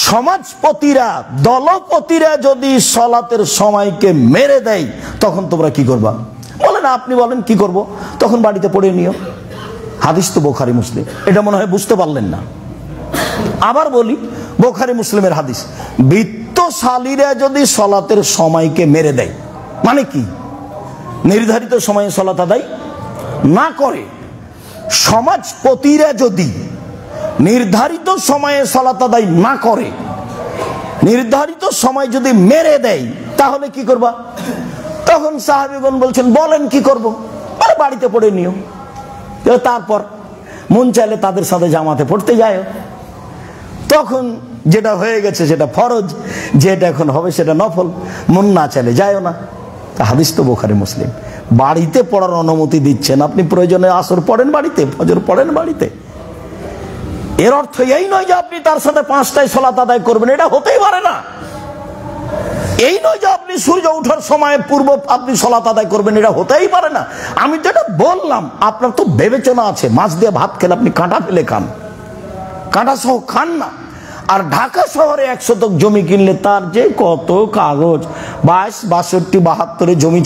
সমাজপতিরা, দলপতিরা যদি সলাতের সময়কে মেরে দেয় তখন তোমরা কি করবা? বলেন, আপনি বলেন কি করব? তখন বাড়িতে পড়ে নিও। হাদিস তো বুখারী মুসলিম, এটা মনে হয় বুঝতে পারলেন না। আবার বলি, বুখারী মুসলিমের হাদিস, বিত্তশালীরা যদি সলাতের সময়কে মেরে দেয়, মানে কি? নির্ধারিত সময়ে সলাত আদায় না করে। সমাজপতিরা যদি নির্ধারিত সময়ে সলাত আদায় না করে, নির্ধারিত সময় যদি মেরে দেয়, তাহলে কি করবা? তখন সাহাবীগণ বলছেন, বলেন কি করব? আরে বাড়িতে পড়ে নিও। তারপর মন চাইলে তাদের সাথে জামাতে পড়তে যায়। তখন যেটা হয়ে গেছে সেটা ফরজ, যেটা এখন হবে সেটা নফল। মন না চাইলে যায়ও না। হাদিস তো বুখারী মুসলিম। বাড়িতে পড়ার অনুমতি দিচ্ছেন, আপনি প্রয়োজনে আসর পড়েন বাড়িতে, ফজর পড়েন বাড়িতে। এর অর্থ এই নয় যে আপনি তার সাথে 5টায় সালাত আদায় করবেন, এটা হতেই পারে না। এই নয় যে আপনি সূর্য ওঠার সময় পূর্ব আপনি সালাত আদায় করবেন, এটা হতেই পারে না। আমি যেটা বললাম, আপনার তো বিবেচনা আছে। মাছ দিয়ে ভাত খেলে আপনি কাঁটা ফেলে খান, কাঁটা সহ খান না। আর ঢাকা শহরে 1 শতক জমি কিনলে তার যে কত কাগজ, 22, 62, 72 জমি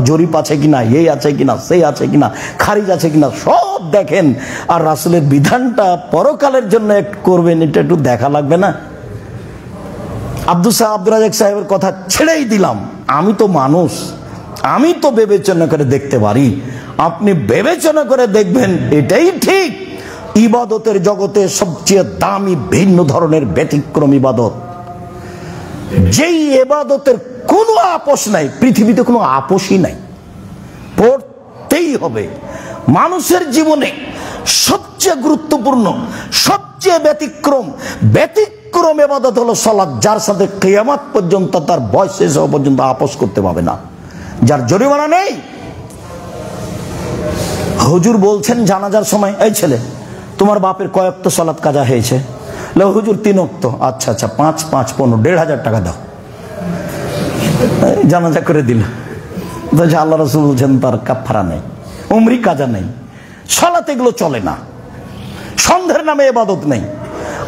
জরিপ আছে কিনা, এই আছে কিনা, সেই আছে কিনা, খারিজ আছে কিনা, সব দেখেন। আর রাসূলের বিধানটা পরকালের জন্য করবেন, এটা একটু দেখা লাগবে না? আব্দুল রাজ্জাক সাহেবের কথা ছেড়েই দিলাম। আমি তো মানুষ, আমি তো বিবেচনা করে দেখতে পারি। আপনি বিবেচনা করে দেখবেন, এটাই ঠিক। ইবাদতের জগতে সবচেয়ে দামি ভিন্ন ধরনের ব্যতিক্রম ইবাদত, যেই ইবাদতের কোনো আপোষ নাই, পৃথিবীতে কোনো আপোষই নাই, পড়তেই হবে। মানুষের জীবনে সবচেয়ে গুরুত্বপূর্ণ, সবচেয়ে ব্যতিক্রম ইবাদত হলো সালাত, যার সাথে কিয়ামত পর্যন্ত তার বয়স শেষ হওয়া পর্যন্ত আপোষ করতে পারবে না, যার জরিমানা নেই। হুজুর বলছেন জানাজার সময়, এই ছেলে, তোমার বাপের কয় ওয়াক্ত সালাত কাজা হয়েছে? হুজুর 3 ওয়াক্ত। আচ্ছা আচ্ছা, 5, 5, 15, 1,500 টাকা দাও। জানাজা করে দিল। আল্লাহ রাসূল বলছেন তার কাফারা নেই, উমরি কাজা নেই, সালাত এগুলো চলে না। সন্ধ্যের নামে ইবাদত নেই।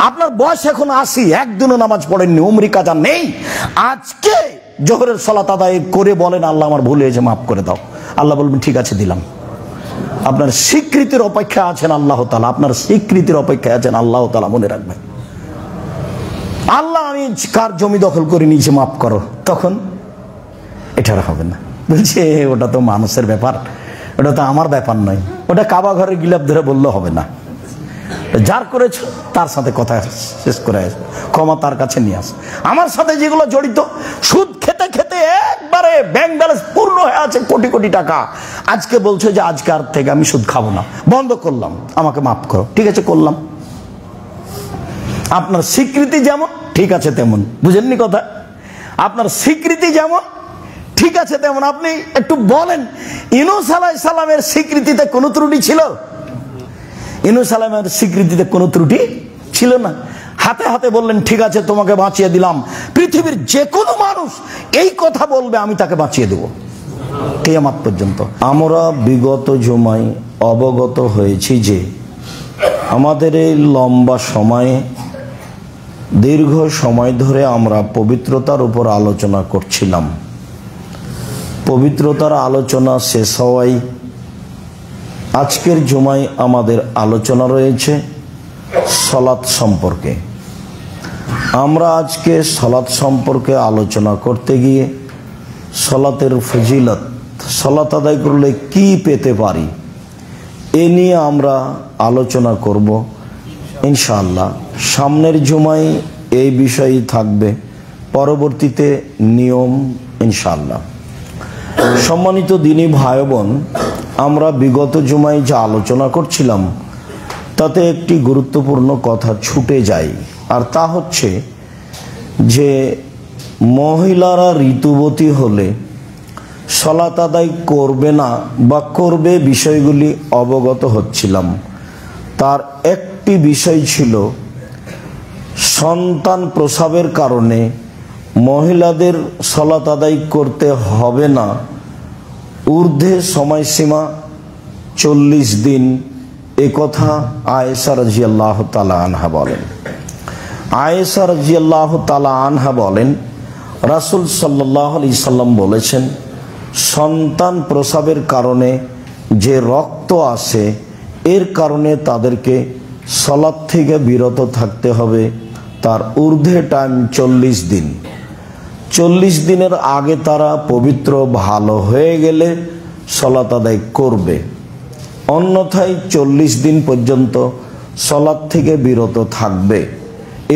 আপনার বয়স এখন 80, একদিনও নামাজ পড়েননি, উমরি কাজা নেই। আজকে জোহরের সালাত আদায় করে বলেন, আল্লাহ আমার ভুল হয়েছে, মাফ করে দাও। আল্লাহ বলবেন ঠিক আছে, দিলাম। আপনার স্বীকৃতির অপেক্ষা আছেন আল্লাহ তাআলা, আপনার স্বীকৃতির অপেক্ষায় আছেন আল্লাহ তাআলা। মনে রাখবেন, আল্লাহ আমি কার জমি দখল করে নিয়েছি, মাফ করো, তখন এটা হবে না। বলছে ওটা তো মানুষের ব্যাপার, ওটা তো আমার ব্যাপার নয়। ওটা কাবা ঘরের গিলাপ ধরে বললে হবে না। যার করেছ তার সাথে কথা শেষ করে আস, ক্ষমা তার কাছে নিয়ে আস। আমার সাথে যেগুলো জড়িত, সুদ খেতে খেতে একবারে ব্যাংক ব্যালেন্স পূর্ণ হয়ে আছে, কোটি কোটি টাকা, আজকে বলছে যে আজকে আর থেকে আমি সুদ খাবো না, বন্ধ করলাম, আমাকে মাফ করো। ঠিক আছে, করলাম। আপনার স্বীকৃতি যেমন ঠিক আছে তেমন, বুঝেননি কথা? আপনার স্বীকৃতি যেমন ঠিক আছে তেমন। আপনি একটু বলেন, ইউনূস আলাইহিস সালামের স্বীকৃতিতে কোনো ত্রুটি ছিল? ইউনূস আলাইহিস স্বীকৃতিতে কোনো ত্রুটি ছিল না। হাতে হাতে বললেন ঠিক আছে, তোমাকে বাঁচিয়ে দিলাম। পৃথিবীর যে কোনো মানুষ এই কথা বলবে, আমি তাকে বাঁচিয়ে দেব কিয়ামত পর্যন্ত। আমরা বিগত জুমায় অবগত হয়েছি যে আমাদের এই লম্বা সময়ে, দীর্ঘ সময় ধরে আমরা পবিত্রতার উপর আলোচনা করছিলাম। পবিত্রতার আলোচনা শেষ হওয়ায় আজকের জুমায় আমাদের আলোচনা রয়েছে সালাত সম্পর্কে। আমরা আজকে সালাত সম্পর্কে আলোচনা করতে গিয়ে সালাতের ফজিলত, সালাত আদায় করলে কি পেতে পারি, এ নিয়ে আমরা আলোচনা করব ইনশাআল্লাহ। সামনের জুমায় এই বিষয়ই থাকবে, পরবর্তীতে নিয়ম ইনশাআল্লাহ। সম্মানিত দিনী ভাই বোন, আমরা বিগত জুমায় যা আলোচনা করছিলাম তাতে একটি গুরুত্বপূর্ণ কথা ছুটে যায়, আর তা হচ্ছে যে মহিলারা ঋতুবতী হলে সালাত আদায় করবে না বা করবে, বিষয়গুলি অবগত হচ্ছিলাম। তার একটি বিষয় ছিল সন্তান প্রসবের কারণে মহিলাদের সালাত আদায় করতে হবে না, ঊর্ধ্বে সময়সীমা 40 দিন। এ কথা আয়েশা রাদিয়াল্লাহু তাআলা আনহা বলেন। আয়েশা রাদিয়াল্লাহু তাআলা আনহা বলেন, রাসূল সাল্লাল্লাহু আলাইহি সাল্লাম বলেছেন, সন্তান প্রসবের কারণে যে রক্ত আসে এর কারণে তাদেরকে সালাত থেকে বিরত থাকতে হবে। তার ঊর্ধ্বে টাইম 40 দিন। 40 দিনের আগে তারা পবিত্র ভালো হয়ে গেলে সালাত আদায় করবে, অন্যথায় 40 দিন পর্যন্ত সালাত থেকে বিরত থাকবে।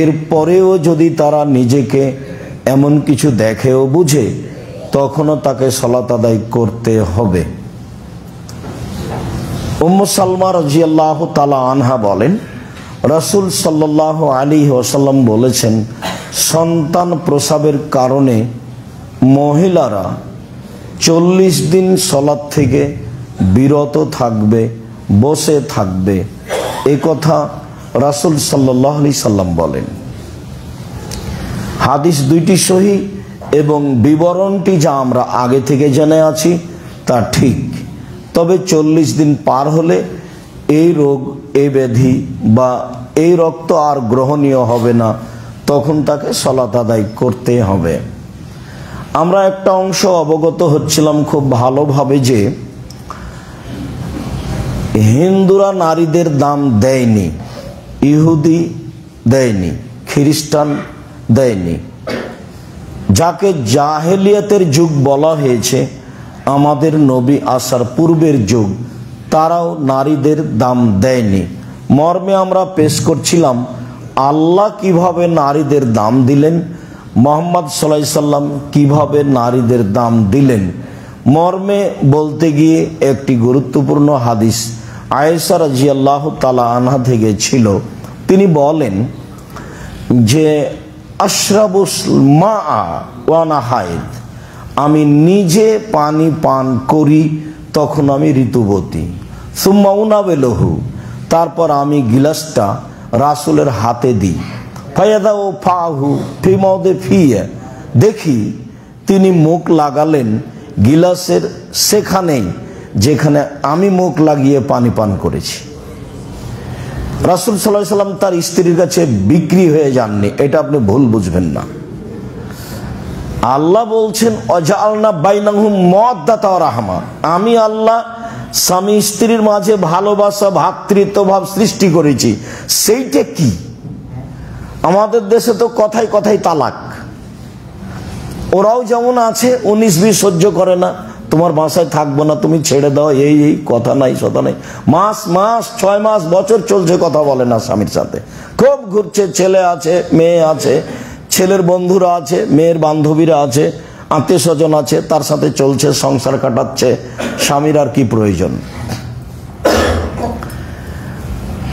এরপরেও যদি তারা নিজেকে এমন কিছু দেখে ও বুঝে, তখনও তাকে সালাত আদায় করতে হবে। উম্মু সালমা রাদিয়াল্লাহু তাআলা আনহা বলেন, রাসূল সাল্লাল্লাহু আলাইহি ওয়াসাল্লাম বলেছেন, সন্তান প্রসবের কারণে মহিলারা 40 দিন সালাত থেকে বিরত থাকবে, বসে থাকবে। এ কথা রাসূল সাল্লাল্লাহু আলাইহি সাল্লাম বলেন। হাদিস দুইটি সহিহ এবং বিবরণটি যা আমরা আগে থেকে জেনে আছি তা ঠিক। তবে 40 দিন পার হলে এই রোগ, এই ব্যাধি বা এই রক্ত আর গ্রহণীয় হবে না, তখন তাকে সালাত আদায় করতে হবে। আমরা একটা অংশ অবগত হচ্ছিলাম খুব ভালোভাবে যে হিন্দুরা নারীদের দাম দেয়নি, ইহুদি দেয়নি, খ্রিস্টান দেয়নি। যাকে জাহেলিয়াতের যুগ বলা হয়েছে, আমাদের নবী আসার পূর্বের যুগ, তারাও নারীদের দাম দেয়নি। মর্মে আমরা পেশ করছিলাম আল্লাহ কিভাবে নারীদের দাম দিলেন, মুহাম্মদ সাল্লাল্লাহু আলাইহি সাল্লাম কিভাবে নারীদের দাম দিলেন। মর্মে বলতে গিয়ে একটি গুরুত্বপূর্ণ হাদিস আয়েশা রাদিয়াল্লাহু তাআলা আনহা থেকে ছিল। তিনি বলেন যে আশরাবুল মাআ ওয়া আনা হায়েদ, আমি নিজে পানি পান করি তখন আমি ঋতুবতী। সুম্মা উনাবিলহু, তারপর আমি গিলাসটা রাসূলের হাতে দিই। ফায়াদাউ ফাহু ফি মাউদি ফিয়া, দেখি তিনি মুখ লাগালেন গিলাসের সেখানেই যেখানে আমি মুখ লাগিয়ে পানি পান করেছি। রাসূল সাল্লাল্লাহু আলাইহি সাল্লাম তার স্ত্রীর কাছে বিক্রি হয়ে যাননি, এটা আপনি ভুল বুঝবেন না। আল্লাহ বলছেন ওয়াজআলনা বাইনাহুম মাওয়াদ্দাতা ওয়া রাহমা, আমি আল্লাহ স্বামী স্ত্রীর মাঝে ভালোবাসা, ভ্রাতৃত্বভাব সৃষ্টি করেছি। সেইটা কি? আমাদের দেশে তো কথায় কথায় তালাক। ওরাও যেমন আছে 19-20 সহ্য করে না, তোমার বাসায় থাকবো না, তুমি ছেড়ে দাও, এই এই কথা নাই সতা নাই। মাস 6 মাস বছর চলছে, কথা বলে না স্বামীর সাথে, খুব ঘুরছে। ছেলে আছে, মেয়ে আছে, ছেলের বন্ধুরা আছে, মেয়ের বান্ধবীরা আছে, আত্মীয় স্বজন আছে, তার সাথে চলছে, সংসার কাটাচ্ছে। স্বামীর আর কি প্রয়োজন?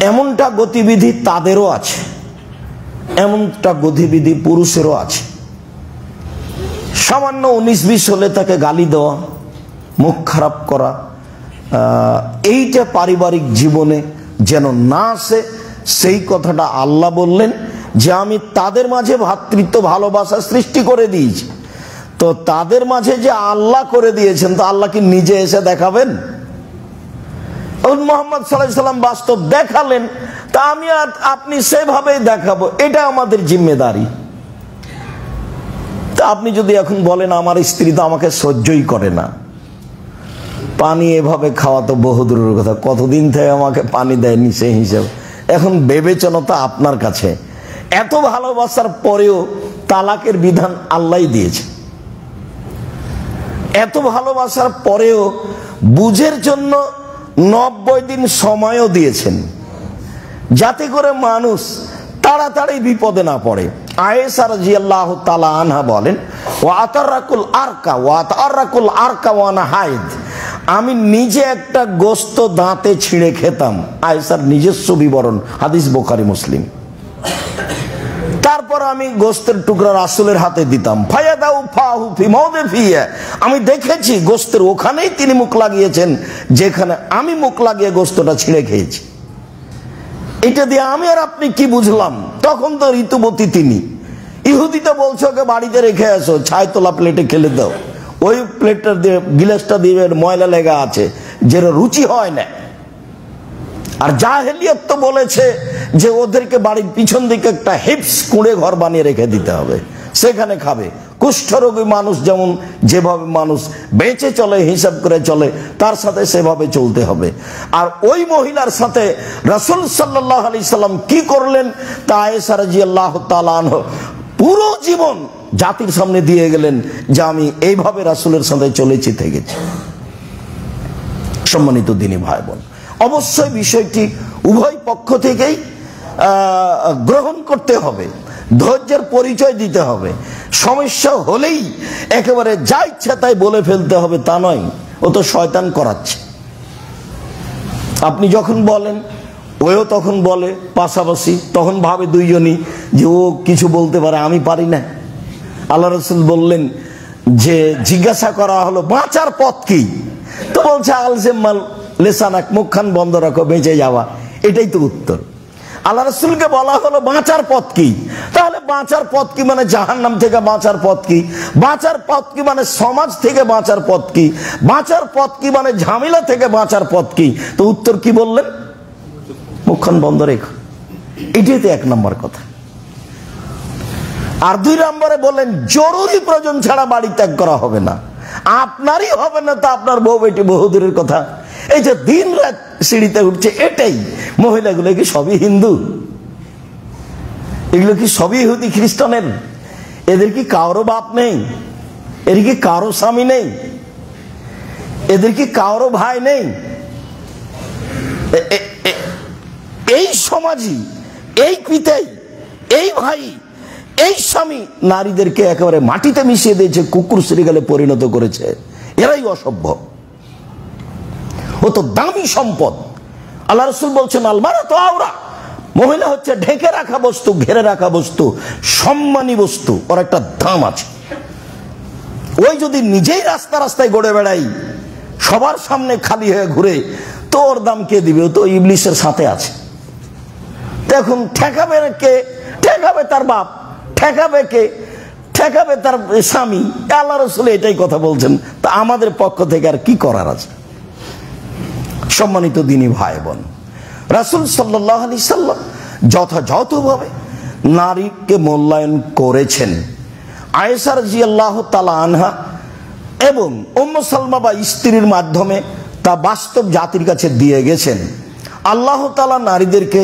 এমনটা গতিবিধি তাদেরও আছে, এমনটা গতিবিধি পুরুষেরও আছে। সামান্য 19-20 হলে তাকে গালি দেওয়া, মুখ খারাপ করা, এইটা পারিবারিক জীবনে যেন না আসে, সেই কথাটা আল্লাহ বললেন যে আমি তাদের মাঝে ভ্রাতৃত্ব ভালোবাসা সৃষ্টি করে দিয়েছি। তো তাদের মাঝে যে আল্লাহ করে দিয়েছেন, তো আল্লাহ কি নিজে এসে দেখাবেন? মুহাম্মদ সাল্লাল্লাহু আলাইহি সাল্লাম বাস্তব দেখালেন, তা আমি আর আপনি সেভাবেই দেখাবো, এটা আমাদের জিম্মেদারি। তা আপনি যদি এখন বলেন আমার স্ত্রী তো আমাকে সহ্যই করে না, পানি এভাবে খাওয়া তো বহু দূরের কথা, কতদিন থেকে আমাকে পানি দেয়নি সেই হিসাবে। এখন বিবেচনা আপনার কাছে। এত ভালোবাসার পরেও তালাকের বিধান আল্লাহই দিয়েছে। এত ভালোবাসার পরেও বুঝের জন্য 90 দিন সময়ও দিয়েছেন, যাতে করে মানুষ তাড়াতাড়ি বিপদে না পড়ে। আয়েশা রাদিয়াল্লাহু তাআলা আনহা বলেন, ওয়া আতারাকুল আরকা ওয়া আনা হায়েদ, আমি নিজে একটা গোশত দাঁতে ছিঁড়ে খেতাম। আয়েশার নিজস্ব বিবরণ, হাদিস বুখারী মুসলিম। তারপর আমি গোশতের টুকরা রাসূলের হাতে দিতাম। ফায়াদাউ ফাহু ফি মাউদি ফিয়া, আমি দেখেছি গোশতের ওখানেই তিনি মুখ লাগিয়েছেন যেখানে আমি মুখ লাগিয়ে গোশতটা ছিঁড়ে খেয়েছি। এটা দিয়ে আমি আর আপনি কি বুঝলাম? তখন তো ঋতুবতী তিনি। ইহুদিটা বলছে ওকে বাড়িতে রেখে আসো, ছাই তোলা প্লেটে খেলে দাও, ওই প্লেটটা দিয়ে গিলাসটা দিয়ে ময়লা লেগা আছে, যেটা রুচি হয় না। আর জাহেলিয়াত তো বলেছে যে ওদেরকে বাড়ির পিছন দিকে একটা হিপস কুঁড়ে ঘর বানিয়ে রেখে দিতে হবে, সেখানে খাবে। কুষ্ঠরোগী মানুষ যেমন যেভাবে মানুষ বেঁচে চলে, হিসাব করে চলে, তার সাথে সেভাবে চলতে হবে। আর ওই মহিলার সাথে রাসূল সাল্লাল্লাহু আলাইহি সাল্লাম কি করলেন তা আয়েশা রাদিয়াল্লাহু তাআলা আনহা পুরো জীবন জাতির সামনে দিয়ে গেলেন যে আমি এইভাবে রাসূলের সাথে চলেছি থেকেছি। সম্মানিত দিনী ভাই বোন, অবশ্যই বিষয়টি উভয় পক্ষ থেকেই গ্রহণ করতে হবে, ধৈর্যের পরিচয় দিতে হবে। সমস্যা হলেই একেবারে যা ইচ্ছা তাই বলে ফেলতে হবে তা নয়, ও তো শয়তান করাচ্ছে। আপনি যখন বলেন ওও তখন বলে পাশাপাশি, তখন ভাবে দুইজনই যে ও কিছু বলতে পারে, আমি পারি না। আল্লাহ রাসূল বললেন যে জিজ্ঞাসা করা হলো বাঁচার পথ কি, তো বলছে আলজেমাল লেসানাক, মুখখান বন্ধ রাখো বেঁচে যাওয়া, এটাই তো উত্তর। আল্লাহ রাসূলকে বলা হলো বাঁচার পথ কি, তাহলে বাঁচার পথ কি মানে জাহান্নাম থেকে বাঁচার পথ কি, বাঁচার পথ কি মানে সমাজ থেকে বাঁচার পথ কি, বাঁচার পথ কি মানে ঝামেলা থেকে বাঁচার পথ কি, তো উত্তর কি বললেন? মুখখান বন্ধ রেখো, এটাই তো এক নম্বর কথা। আর দুই নম্বরে বললেন জরুরি প্রয়োজন ছাড়া বাড়ি ত্যাগ করা হবে না। আপনারই হবে না তা আপনার বউ বেটি বহুদূরের কথা। এই যে দিন রাত সিঁড়িতে উঠছে, এটাই মহিলাগুলো কি সবই হিন্দু? এগুলো কি সবই ইহুদি খ্রিস্টানের? এদের কি কারো বাপ নেই? এর কি কারো স্বামী নেই? এদের কি কারো ভাই নেই? এই সমাজই, এই পিতাই, এই ভাই, এই স্বামী নারীদেরকে একেবারে মাটিতে মিশিয়ে দিয়েছে, কুকুর শ্রীগালে পরিণত করেছে। এরাই অসভ্য। ও তো দামি সম্পদ। আল্লাহ রাসূল বলছেন আলমারাতু আওরা, মহিলা হচ্ছে ঢেকে রাখা বস্তু, ঘেরে রাখা বস্তু, সম্মানী বস্তু, ওর একটা দাম আছে। ওই যদি নিজেই রাস্তা রাস্তায় গড়ে বেড়াই, সবার সামনে খালি হয়ে ঘুরে, তো ওর দাম কে দিবে? ও তো ইবলিসের সাথে আছে। দেখুন ঠেকাবে কে? ঠেকাবে তার বাপ, ঠেকাবে কে? ঠেকাবে তার স্বামী। আল্লাহ রাসূল এটাই কথা বলছেন, তা আমাদের পক্ষ থেকে আর কি করার আছে? সম্মানিত দিনী ভাই বোন, রাসূল সাল্লাল্লাহু আলাইহি সাল্লাম যথাযথভাবে নারীকে মূল্যায়ন করেছেন। আয়েশা রাদিয়াল্লাহু তাআলা আনহা এবং উম্মে সালমা বা স্ত্রীর মাধ্যমে তা বাস্তব জাতির কাছে দিয়ে গেছেন। আল্লাহ তাআলা নারীদেরকে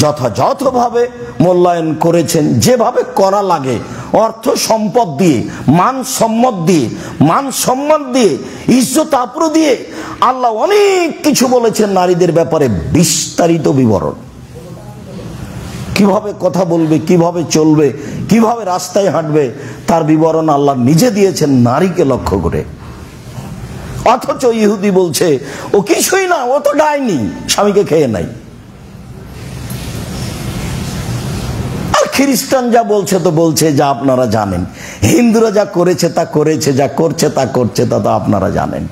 যথাযথভাবে মূল্যায়ন করেছেন, যেভাবে করা লাগে, অর্থ সম্পদ দিয়ে, মান সম্মান দিয়ে, ইজ্জত আবরু দিয়ে। আল্লাহ অনেক কিছু বলেছেন নারীদের ব্যাপারে, বিস্তারিত বিবরণ। কিভাবে কথা বলবে, কিভাবে চলবে, কিভাবে রাস্তায় হাঁটবে, তার বিবরণ আল্লাহ নিজে দিয়েছেন নারীকে লক্ষ্য করে। অথচ ইহুদি বলছে ও কিছুই না, ও তো ডাইনি, স্বামীকে খেয়ে নাই। আর খ্রিস্টান যা বলছে তো বলছে, যা আপনারা জানেন। হিন্দুরা যা করেছে তা করেছে, যা করছে তা করছে, তা তো আপনারা জানেন।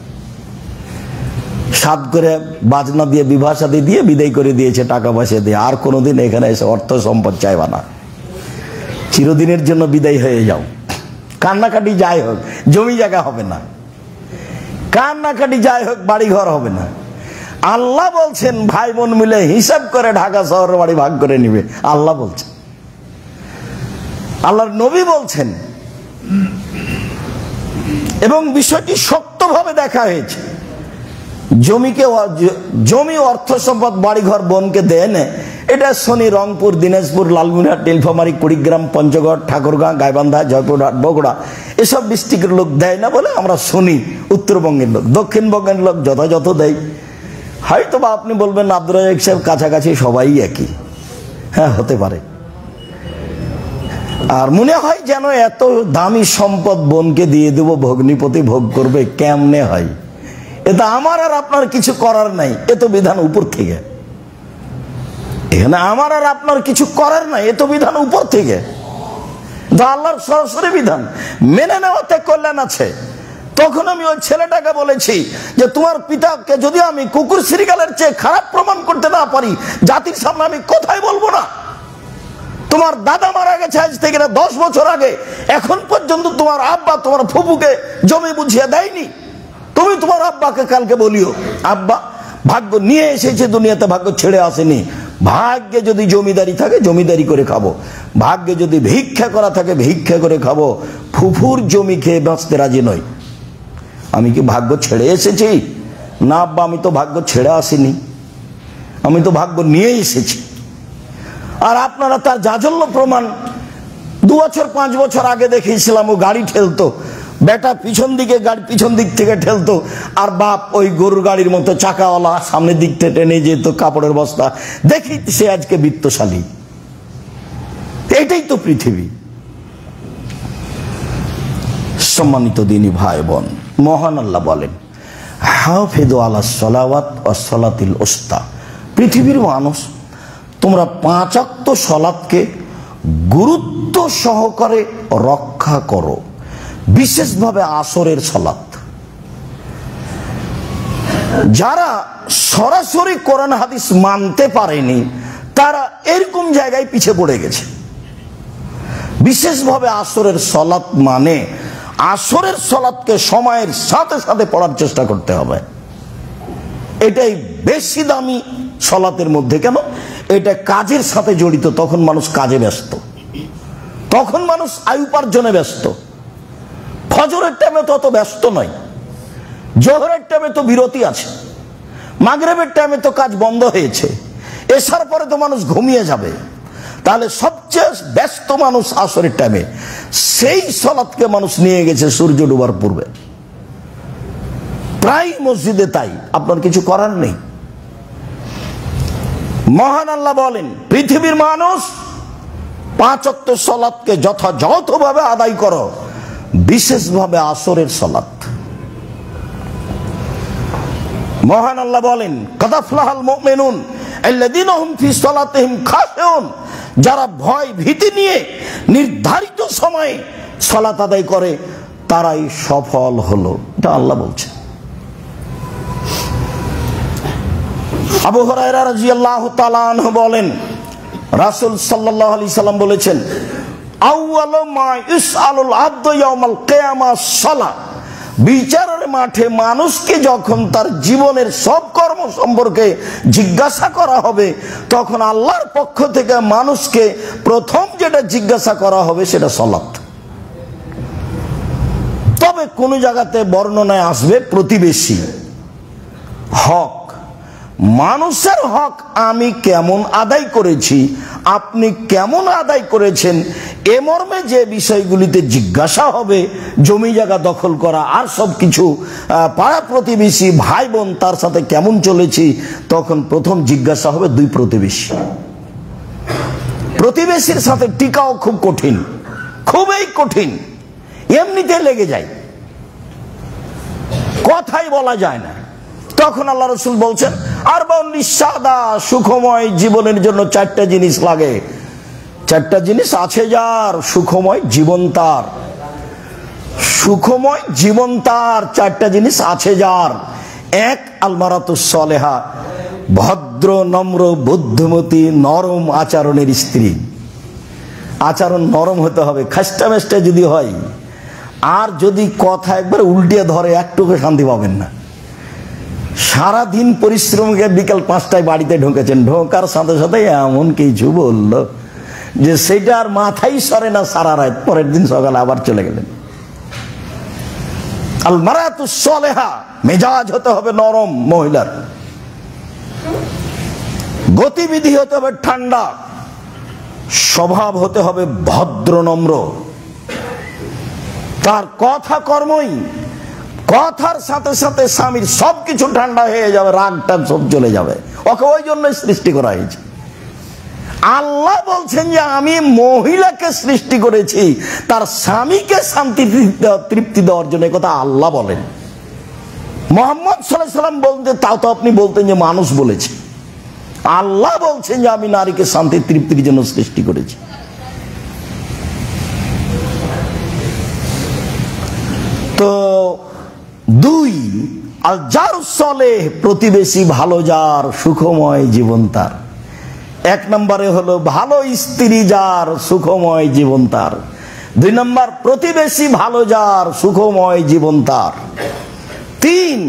সাত করে বাজনা দিয়ে বিবাহ শাদী দিয়ে বিদায় করে দিয়েছে, টাকা পয়সা দিয়ে। আর কোনোদিন এখানে এসে অর্থ সম্পদ চাইবা না, চিরদিনের জন্য বিদায় হয়ে যাও। কান্নাকাটি যাই হোক, জমি জায়গা হবে না। কান্নাকাটি যাই হোক, বাড়ি ঘর হবে না। আল্লাহ বলছেন ভাই বোন মিলে হিসাব করে ঢাকা শহরের বাড়ি ভাগ করে নিবে। আল্লাহ বলছেন, আল্লাহর নবী বলছেন, এবং বিষয়টি শক্তভাবে দেখা হয়েছে। জমি অর্থ সম্পদ বাড়িঘর বোনকে দেয় না, এটা শনি, রংপুর, দিনাজপুর, লালমনিরহাট, নীলফামারী, কুড়িগ্রাম, পঞ্চগড়, ঠাকুরগাঁ, গাইবান্ধা, জয়পুরহাট, বগুড়া এসব ডিস্ট্রিক্টের লোক দেয় না বলে আমরা শুনি। উত্তরবঙ্গের লোক, দক্ষিণবঙ্গের লোক যথাযথ দেয়। হয়তো বা আপনি বলবেন আব্দুর রাজ্জাক সাহেব কাছাকাছি সবাই একই। হ্যাঁ, হতে পারে। আর মনে হয় যেন এত দামি সম্পদ বোনকে দিয়ে দেবো, ভগ্নিপতি ভোগ করবে, কেমনে হয়? এটা আমার আর আপনার কিছু করার নাই, এ তো বিধান উপর থেকে। এখানে আমার আর আপনার কিছু করার নাই, এ তো বিধান উপর থেকে। আল্লাহর সরাসরি বিধান মেনে নেওয়াতে কল্যাণ আছে। তখন আমি ওই ছেলেটাকে বলেছি যে তোমার পিতাকে যদি আমি কুকুর শ্রীগালের চেয়ে খারাপ প্রমাণ করতে না পারি, জাতির সামনে আমি কোথায় বলবো না? তোমার দাদা মারা গেছে আজ থেকে 10 বছর আগে, এখন পর্যন্ত তোমার আব্বা তোমার ফুপুকে জমি বুঝিয়ে দেয়নি। তুমি তোমার আব্বাকে কালকে বলিও, আব্বা ভাগ্য নিয়ে এসেছে দুনিয়াতে, ভাগ্য ছেড়ে আসেনি। ভাগ্যে যদি জমিদারি থাকে জমিদারি করে খাবো, ভাগ্যে যদি ভিক্ষা করা থাকে ভিক্ষা করে খাবো, ফুফুর জমি খেয়ে বাঁচতে রাজি নই। আমি কি ভাগ্য ছেড়ে এসেছি? না আব্বা, আমি তো ভাগ্য ছেড়ে আসিনি, আমি তো ভাগ্য নিয়ে এসেছি। আর আপনারা তার জাজল্য প্রমাণ 2 বছর 5 বছর আগে দেখিয়েছিলাম। ও গাড়ি ঠেলতো, বেটা পিছন দিকে গাড়ি পিছন দিক থেকে ঠেলতো, আর বাপ ওই গরুর গাড়ির মতো চাকাওয়ালা সামনের দিক থেকে টেনে যেত কাপড়ের বস্তা। দেখি সে আজকে বিত্তশালী। এটাই তো পৃথিবী। সম্মানিত দিনী ভাই বোন, মহান আল্লাহ বলেন, হাফিযু আলাস সালাওয়াত ওয়াস সালাতিল উস্তা। পৃথিবীর মানুষ, তোমরা 5 ওয়াক্ত সালাতকে গুরুত্ব সহকারে রক্ষা করো, বিশেষভাবে আসরের সালাত। যারা সরাসরি কোরআন হাদিস মানতে পারেনি তারা এরকম জায়গায় পিছিয়ে পড়ে গেছে। বিশেষভাবে আসরের সালাত মানে আসরের সালাতকে সময়ের সাথে সাথে পড়ার চেষ্টা করতে হবে। এটাই বেশি দামি সালাতের মধ্যে। কেন? এটা কাজের সাথে জড়িত। তখন মানুষ কাজে ব্যস্ত, তখন মানুষ আয় উপার্জনে ব্যস্ত। ফজরের টাইমে তো অত ব্যস্ত নয়, জোহরের টাইমে তো বিরতি আছে, মাগরিবের টাইমে তো কাজ বন্ধ হয়েছে, এশার পরে তো মানুষ ঘুমিয়ে যাবে। তাহলে সবচেয়ে ব্যস্ত মানুষ আসরের টাইমে। সেই সালাতকে মানুষ নিয়ে গেছে সূর্য ডোবার পূর্বে। প্রায় মসজিদে তাই, আপনার কিছু করার নেই। মহান আল্লাহ বলেন, পৃথিবীর মানুষ 5 ওয়াক্ত সালাতকে যথাযথভাবে আদায় করো, বিশেষভাবে আসরের সালাত। মহান আল্লাহ বলেন, কাদ আফলাহাল মুমিনুন আল্লাযীনা হুম ফি সালাতিহিম খাশিউন। যারা ভয় ভীতি নিয়ে নির্ধারিত সময়ে সালাত আদায় করে তারাই সফল হলো। এটা আল্লাহ বলছেন। আবু হুরায়রা রাদিয়াল্লাহু তাআলা আনহু বলেন, রাসূল সাল্লাল্লাহু আলাইহি সাল্লাম বলেছেন, আউয়ালু মা ইসআলুল আবদু ইয়াউমাল কিয়ামাহ সালাহ। বিচারের মাঠে মানুষকে যখন তার জীবনের সব কর্ম সম্পর্কে জিজ্ঞাসা করা হবে, তখন আল্লাহর পক্ষ থেকে মানুষকে প্রথম যেটা জিজ্ঞাসা করা হবে সেটা সালাত। তবে কোন জায়গাতে বর্ণনায় আসবে প্রতিবেশী হক, মানুষের হক আমি কেমন আদায় করেছি, আপনি কেমন আদায় করেছেন, এ মর্মে যে বিষয়গুলিতে জিজ্ঞাসা হবে, জমি জায়গা দখল করা আর সবকিছু, পাড়া প্রতিবেশী ভাই বোন তার সাথে কেমন চলেছি, তখন প্রথম জিজ্ঞাসা হবে 2 প্রতিবেশী। প্রতিবেশীর সাথে টিকাও খুব কঠিন, খুবই কঠিন, এমনিতে লেগে যায়, কথাই বলা যায় না। তখন আল্লাহ রাসূল বলছেন, আরবাউন লিসাদা, সুখময় জীবনের জন্য 4টা জিনিস লাগে। 4টা জিনিস আছে যার, সুখময় জীবন তার। সুখময় জীবন তার 4টা জিনিস আছে যার। 1, আলমারাতুস সালেহা, ভদ্র নম্র বুদ্ধিমতী নরম আচরণের স্ত্রী। আচরণ নরম হতে হবে, খাস্টা মেস্টা যদি হয়, আর যদি কথা একবার উল্টিয়ে ধরে একটুকু শান্তি পাবেন না। সারাদিন পরিশ্রম করে বিকাল 5টায় বাড়িতে ঢুকেছেন, ঢোকার সাথে সাথে এমন কিছু বলল যে সেটা আর মাথায় সরে না সারা রাত। পরের দিন সকালে আবার চলে গেলেন। আল মারাতুস সালেহা, মেজাজ হতে হবে নরম মহিলার, গতিবিধি হতে হবে ঠান্ডা, স্বভাব হতে হবে ভদ্র নম্র, তার কথা কর্মই, কথার সাথে সাথে স্বামীর সবকিছু ঠান্ডা হয়ে যাবে, রাগটা সব চলে যাবে। ওকে ওই জন্যই সৃষ্টি করা হয়েছে। আল্লাহ বলছেন যে আমি মহিলাকে সৃষ্টি করেছি তার স্বামীকে শান্তি তৃপ্তি দেওয়ার জন্য। কথা আল্লাহ বলেন। মুহাম্মদ সাল্লাল্লাহু আলাইহি সাল্লাম বলতেন, তাও তো আপনি বলতেন যে মানুষ বলেছে। আল্লাহ বলছেন যে আমি নারীকে শান্তি তৃপ্তির জন্য সৃষ্টি করেছি। তো 2, আল জারুস সালেহ, প্রতিবেশী ভালো যার, সুখময় জীবন তার। 1 নম্বরে হলো ভালো স্ত্রী যার, সুখময় জীবন তার। 2 নম্বর প্রতিবেশী ভালো যার, সুখময় জীবন তার। 3,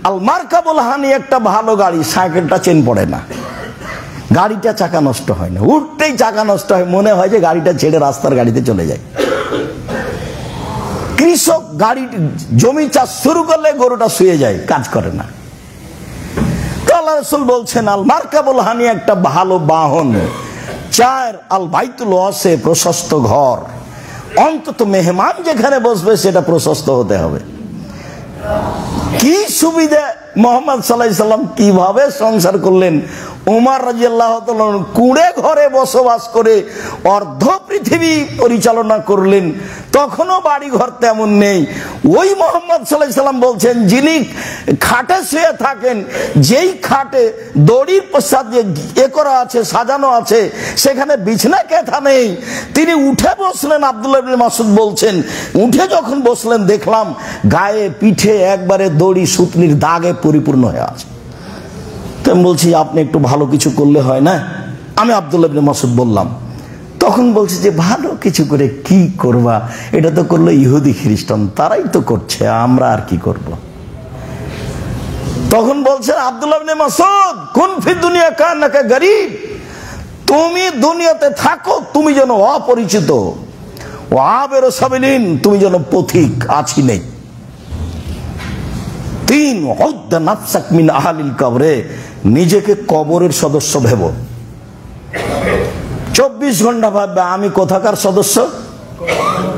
আল মারকাবুল হানি, একটা ভালো গাড়ি, সাইকেলটা চেন পড়ে না, গাড়িটা চাকা নষ্ট হয় না, উঠতেই চাকা নষ্ট হয়, মনে হয় যে গাড়িটা ছেড়ে রাস্তার গাড়িতে চলে যায়। কৃষক গাড়ি জমি চাষ শুরু করলে গরুটা শুয়ে যায়, কাজ করে না। তো আল্লাহ রাসূল বলছেন আল মারকাবুল হানি একটা ভালো বাহন, 4 আল বাইতুল ওয়াসে প্রশস্ত ঘর, অন্তত মেহমান যেখানে বসবে সেটা প্রশস্ত হতে হবে। কি সুবিধা মুহাম্মদ সাল্লাল্লাহু আলাইহি সাল্লাম কিভাবে সংসার করলেন। ওমর রাদিয়াল্লাহু তাআলা কুঁড়ে ঘরে বসবাস করে অর্ধ পৃথিবী পরিচালনা করলেন, তখনও বাড়ি ঘর তেমন নেই। ওই মুহাম্মদ সাল্লাল্লাহু আলাইহি সাল্লাম বলছেন যিনি খাটে শুয়ে থাকেন, যেই খাটে দড়ির প্রসাদ দিয়ে করা আছে, সাজানো আছে, সেখানে বিছনা কেথা নেই, তিনি উঠে বসলেন। আব্দুল্লাহ ইবনে মাসউদ বলছেন উঠে যখন বসলেন দেখলাম গায়ে পিঠে একবারে দড়ি সুতনির দাগে পরিপূর্ণ হয়ে আছে। তো আমি বলছি আপনি একটু ভালো কিছু করলে হয় না? আমি আব্দুল্লাহ ইবনে মাসউদ বললাম। তখন বলছে যে ভালো কিছু করে কি করবা, এটা তো করলো ইহুদি খ্রিস্টান, তারাই তো করছে, আমরা আর কি করব। তখন বলছেন আব্দুল্লাহ ইবনে মাসউদ কুন ফি দুনিয়া কান্নাকা গরীব, তুমি দুনিয়াতে থাকো তুমি যেন অপরিচিত, ও আবের সাবিলিন তুমি যেন পথিক, আছি নেই। 3 উদ্দা নাফসাক মিন আহলিল কবরে, নিজেকে কবরের সদস্য ভেবো। 24 ঘন্টা ভাববে আমি কোথাকার সদস্য,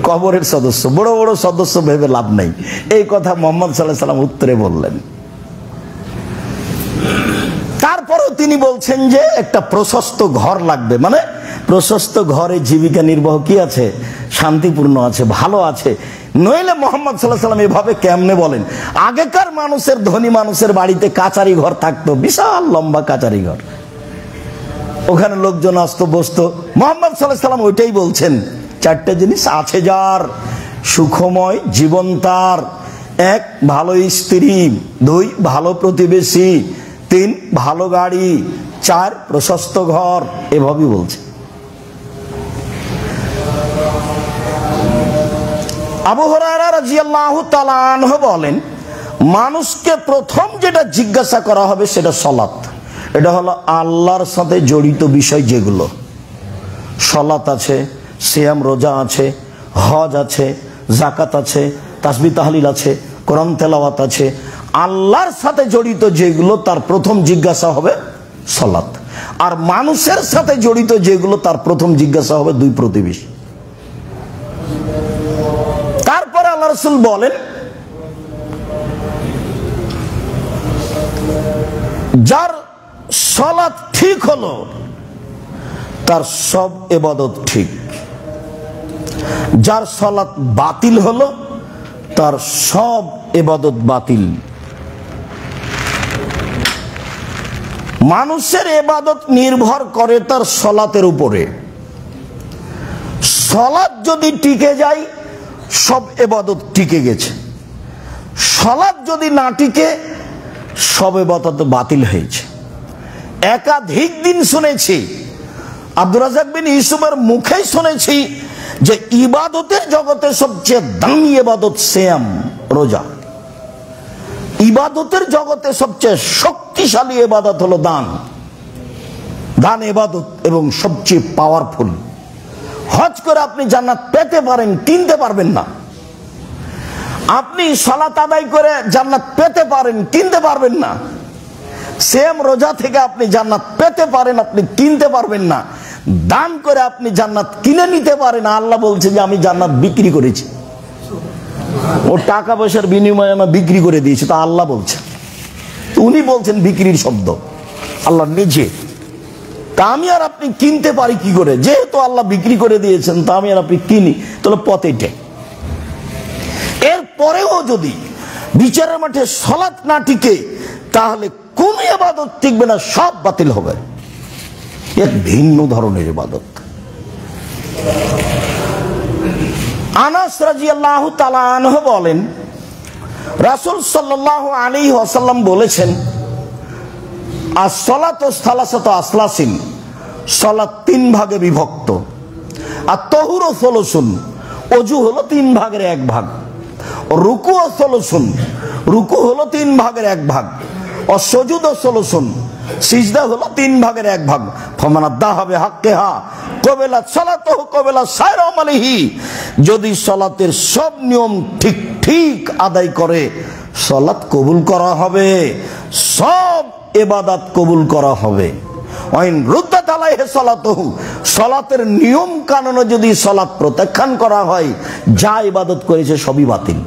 কবরের সদস্য। বড় বড় সদস্য ভেবে লাভ নাই। এই কথা মুহাম্মদ সাল্লাল্লাহু আলাইহি সাল্লাম উত্তরে বললেন। তারপরেও তিনি বলছেন যে একটা প্রশস্ত ঘর লাগবে, মানে প্রশস্ত ঘরে জীবিকা নির্বাহ কি আছে, শান্তিপূর্ণ আছে, ভালো আছে। নইলে মুহাম্মদ সাল্লাল্লাহু আলাইহি সাল্লাম এভাবে কেমনে বলেন। আগেকার মানুষের, ধনী মানুষের বাড়িতে কাচারি ঘর থাকতো, বিশাল লম্বা কাচারি ঘর, ওখানে লোকজন আসতো বসতো। মুহাম্মদ সাল্লাল্লাহু আলাইহি সাল্লাম ওইটাই বলছেন 4টে জিনিস আছে যার, সুখময় জীবন তার, 1 ভালো স্ত্রী, 2 ভালো প্রতিবেশী, 3 ভালো গাড়ি, 4 প্রশস্ত ঘর, এভাবেই বলছে। আবু হুরায়রা রাদিয়াল্লাহু তাআলা আনহু বলেন মানুষকে প্রথম যেটা জিজ্ঞাসা করা হবে সেটা সালাত। এটা হলো আল্লাহর সাথে জড়িত বিষয়, যেগুলো সালাত আছে, সিয়াম রোজা আছে, হজ আছে, যাকাত আছে, তাসবিহ তাহলিল আছে, কোরআন তেলাওয়াত আছে, আল্লাহর সাথে জড়িত যেগুলো তার প্রথম জিজ্ঞাসা হবে সালাত। আর মানুষের সাথে জড়িত যেগুলো তার প্রথম জিজ্ঞাসা হবে 2 প্রতিবেশী। তারপরে আল্লাহ রাসূল বলেন যার সালাত ঠিক হলো তার সব ইবাদত ঠিক, যার সালাত বাতিল হলো তার সব ইবাদত বাতিল। মানুষের ইবাদত নির্ভর করে তার সালাতের উপরে। সালাত যদি টিকে যায় সব ইবাদত টিকে গেছে, সালাত যদি না টিকে সব ইবাদত বাতিল হয়েছে। একাধিক দিন শুনেছি, আব্দুর রাজ্জাক বিন ইউসুফের মুখেই শুনেছি যে ইবাদতের জগতে সবচেয়ে দামি ইবাদত সিয়াম রোজা, ইবাদতের জগতে সবচেয়ে শক্তিশালী ইবাদত হলো দান। দান ইবাদত এবং সবচেয়ে পাওয়ারফুল। হজ করে আপনি জান্নাত পেতে পারেন, কিনতে পারবেন না। আপনি সালাত আদায় করে জান্নাত পেতে পারেন, কিনতে পারবেন না। সিয়াম রোজা থেকে আপনি জান্নাত পেতে পারেন, আপনি কিনতে পারবেন না। দান করে আপনি জান্নাত কিনে নিতে পারেন। আল্লাহ বলছে যে আমি জান্নাত বিক্রি করেছি, ও টাকা পয়সার বিনিময়ে আমি বিক্রি করে দিয়েছি। তা আল্লাহ বলছে, উনি বলছেন বিক্রির শব্দ, আল্লাহ নিজে। তা আমি আর আপনি কিনতে পারি কি করে? যেহেতু আল্লাহ বিক্রি করে দিয়েছেন, তা আমি আর আপনি কিনি, তাহলে পথেটে। এরপরেও যদি বিচারের মাঠে সালাত না টিকে তাহলে কোন ইবাদত টিকবে না, সব বাতিল হবে। এক ভিন্ন ধরনের ইবাদত। আনাস রাদিয়াল্লাহু তাআলা আনহু বলেন রাসূল সাল্লাল্লাহু আলাইহি ওয়াসাল্লাম বলেছেন as-salatu salasatu aslasin, সালাত 3 ভাগে বিভক্ত। আর তাহুরু সলুসুন, ওযু হলো 3 ভাগের 1 ভাগ। রুকু সলুসুন, রুকু হলো 3 ভাগের 1 ভাগ। আর সুজুদ সলুসুন, সিজদা হলো 3 ভাগের 1 ভাগ। ফামান আদাহা বিহাক্কিহা কবিলাত সালাতুহু কবিলাত সাইর আমালিহি, যদি সালাতের সব নিয়ম ঠিক ঠিক আদায় করে সালাত কবুল করা হবে, সব ইবাদত কবুল করা হবে। ওয়াইন রুদ্দাত আলাইহি সালাতুহু, সালাতের নিয়ম কানুনে যদি সালাত প্রত্যাখ্যান করা হয়, যা ইবাদত করেছে সবই বাতিল।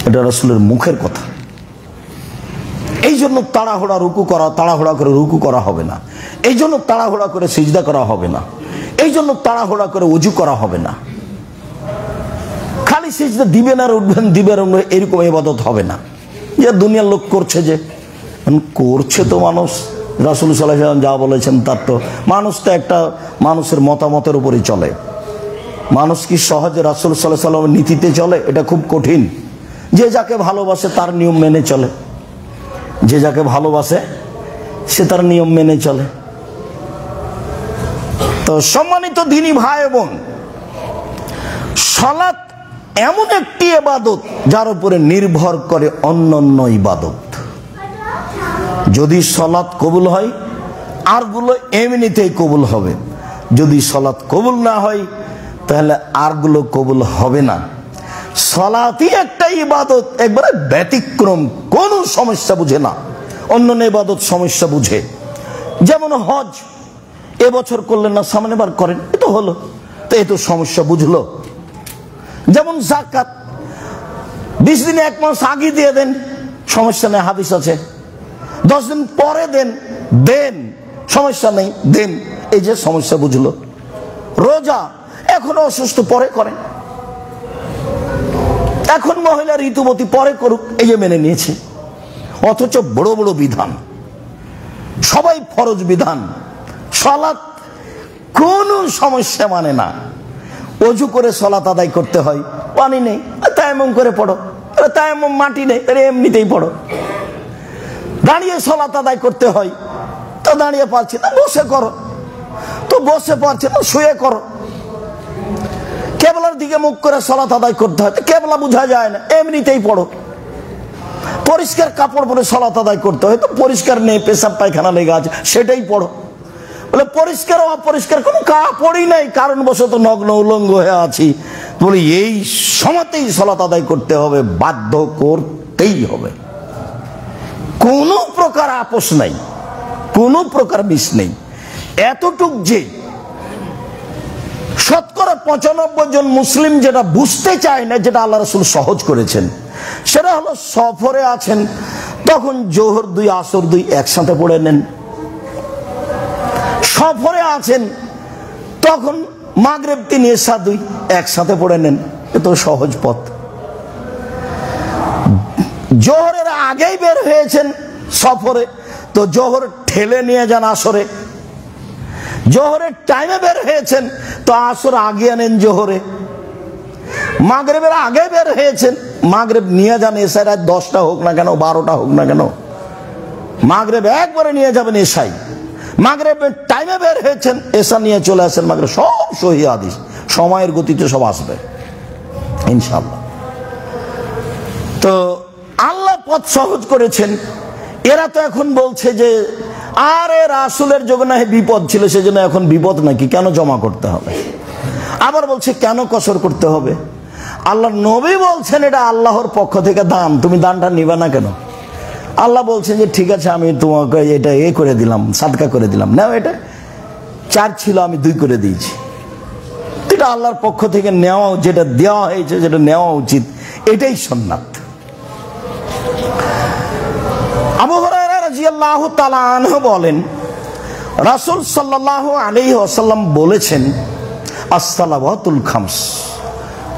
এটা রাসূলের মুখের কথা। এই জন্য তাড়াহুড়া রুকু করা, তাড়াহুড়া করে রুকু করা হবে না। এই জন্য তাড়াহুড়া করে সিজদা করা হবে না। এই জন্য তাড়াহুড়া করে ওযু করা হবে না। খালি সিজদা দিবেন আর উঠবেন, দিবেন আর উঠবেন, এরকম ইবাদত হবে না। যে দুনিয়ার লোক করছে, যে করছে তো মানুষ, রাসূল সাল্লাল্লাহু আলাইহি ওয়াসাল্লাম যা বলেছেন তার তো, মানুষ তো একটা মানুষের মতামতের উপরই চলে। মানুষ কি সহজে রাসূল সাল্লাল্লাহু আলাইহি ওয়াসাল্লামের নীতিতে চলে? এটা খুব কঠিন। যে যাকে ভালোবাসে তার নিয়ম মেনে চলে, যে যাকে ভালোবাসে সে তার নিয়ম মেনে চলে। তো সম্মানিত দ্বীনী ভাই বোন, সালাত এমন একটি ইবাদত যার উপরে নির্ভর করে অন্যান্য ইবাদত। যদি সালাত কবুল হয় আরগুলো এমনিতেই কবুল হবে, যদি সালাত কবুল না হয় তাহলে আরগুলো কবুল হবে না। সালাতই একটা ইবাদত, একবারে ব্যতিক্রম, কোনো সমস্যা বুঝে না। অন্যান্য ইবাদত সমস্যা বুঝে। যেমন হজ, এবছর করলেন না, সামনে বার করেন, এ তো হলো, তো এ তো সমস্যা বুঝলো। যেমন যাকাত, 20 দিনে 1 মাস আগে দিয়ে দেন, সমস্যা নেই, হাদিস আছে। 10 দিন পরে দেন, দেন, সমস্যা নেই, দেন, এই যে সমস্যা বুঝলো। রোজা, এখনো অসুস্থ, পরে করেন। এখন মহিলা ঋতুবতী, পরে করুক, এই যে মেনে নিয়েছে। অথচ বড় বড় বিধান, সবাই ফরজ বিধান। সালাত কোনো সমস্যা মানে না। ওযু করে সালাত আদায় করতে হয়, পানি নেই, তায়াম্মুম করে পড়ো। তায়াম্মুম মাটি নেই, এমনিতেই পড়ো। দাঁড়িয়ে সালাত আদায় করতে হয়, তো দাঁড়িয়ে পারছি না, বসে করো। তো বসে পারছে না, শুয়ে করো। কেবলার দিকে মুখ করে সালাত আদায় করতে হয়, কেবলা বোঝা যায় না, এমনিতেই পড়ো। পরিষ্কার কাপড় পরে সালাত আদায় করতে হয়, তো পরিষ্কার নেই, পেশাব পায়খানা লেগে আছে, সেটাই পড়ো। বলে পরিষ্কার অপরিষ্কার কোনো কাপড়ই নাই, কারণবশত নগ্ন উলঙ্গ হয়ে আছি, বলে এই সময়তেই সালাত আদায় করতে হবে, বাধ্য করতেই হবে। কোনো প্রকার আপোষ নাই, কোনো প্রকার মিস নেই। এতটুক যে শতকরা 95 জন মুসলিম যেটা বুঝতে চায় না, যেটা আল্লাহ রাসূল সহজ করেছেন, সেটা হলো সফরে আছেন, তখন জোহর 2 আসর 2 একসাথে পড়ে নেন। সফরে আছেন, তখন মাগরিব 3 এশা 2 একসাথে পড়ে নেন। এ তো সহজ পথ। জোহরের আগেই বের হয়েছেন সফরে, তো জোহর ঠেলে নিয়ে যান আসরে। জোহরের টাইমে বের হয়েছেন, তো আসর আগে আনেন জোহরে। মাগরিবের আগে বের হয়েছেন, মাগরিব নিয়ে যান এশায়, রাত 10টা হোক না কেন, 12টা হোক না কেন, মাগরিব একবারে নিয়ে যাবেন এশায়। মাগরিবের টাইমে বের হয়েছেন, এশা নিয়ে চলে আসেন মাগরিব। সব সহিহ হাদিস, সময়ের গতিতে সব আসবে ইনশাআল্লাহ। তো আল্লাহ পথ সহজ করেছেন। এরা তো এখন বলছে যে আরে রাসূলের যুগে না বিপদ ছিল, সেজন্য এখন বিপদ নাকি, কেন জমা করতে হবে? আবার বলছে কেন কসর করতে হবে? আল্লাহ নবী বলছেন এটা আল্লাহর পক্ষ থেকে দান, তুমি দানটা নিবে না কেন? আল্লাহ বলছেন যে ঠিক আছে, আমি তোমাকে এটা করে দিলাম, সাদকা করে দিলাম, নাও, এটা 4 ছিল, আমি 2 করে দিয়েছি। এটা আল্লাহর পক্ষ থেকে নেওয়া, যেটা দেওয়া হয়েছে যেটা নেওয়া উচিত, এটাই সুন্নাত। আবু হুরায়রা রাদিয়াল্লাহু তাআলা আনহু বলেন, রাসূল সাল্লাল্লাহু আলাইহি ওয়াসাল্লাম বলেছেন, as-সালাওয়াতুল খামস,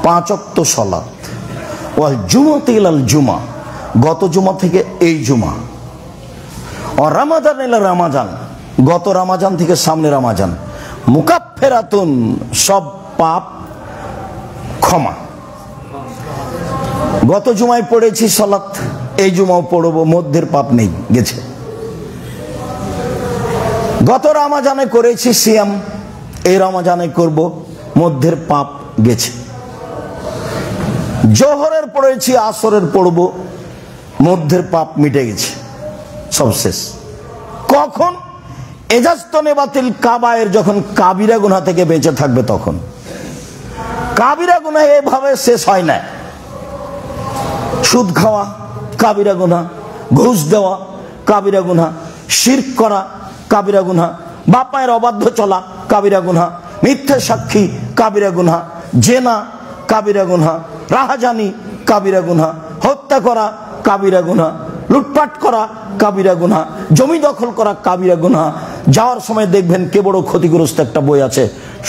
5 ওয়াক্ত সালাত, ওয়াল জুমাতু ইলাল জুমা, গত জুমা থেকে এই জুমা, ও রমাদান ইলা রমাদান, গত রমাজান থেকে সামনে রমাজান, মুকাফফিরাতুন, সব পাপ ক্ষমা। গত জুমায় পড়েছি সালাত, এই জুমাও পড়বো, মধ্যের পাপ নেই, গেছে। গত রমাজানে করেছি সিয়াম, এই রমাজানে করব, মধ্যের পাপ গেছে। জোহরের পড়েছি, আসরের পড়ব, মধ্যের পাপ মিটে গেছে, সব শেষ। কখন? এজাজতনে বাতিল কাবায়ের, যখন কাবিরা গুনাহ থেকে বেঁচে থাকবে তখন। কাবিরা গুনাহ এভাবে শেষ হয় না। সুদ খাওয়া কাবিরা গুনাহ, ঘুষ দেওয়া কাবিরা গুনাহ, শিরক করা কাবিরা গুনাহ, বাপ মায়ের অবাধ্য চলা কাবিরা গুনাহ, মিথ্যা সাক্ষী কাবিরা গুনাহ, জেনা কাবিরা গুনাহ, রাহাজানি কাবিরা গুনাহ, হত্যা করা কাবিরা গুনাহ, লুটপাট করা কাবিরা গুনাহ, জমি দখল করা কাবিরা গুনাহ। যাওয়ার সময় দেখবেন কে বড় ক্ষতিগ্রস্ত একটা বই আছে,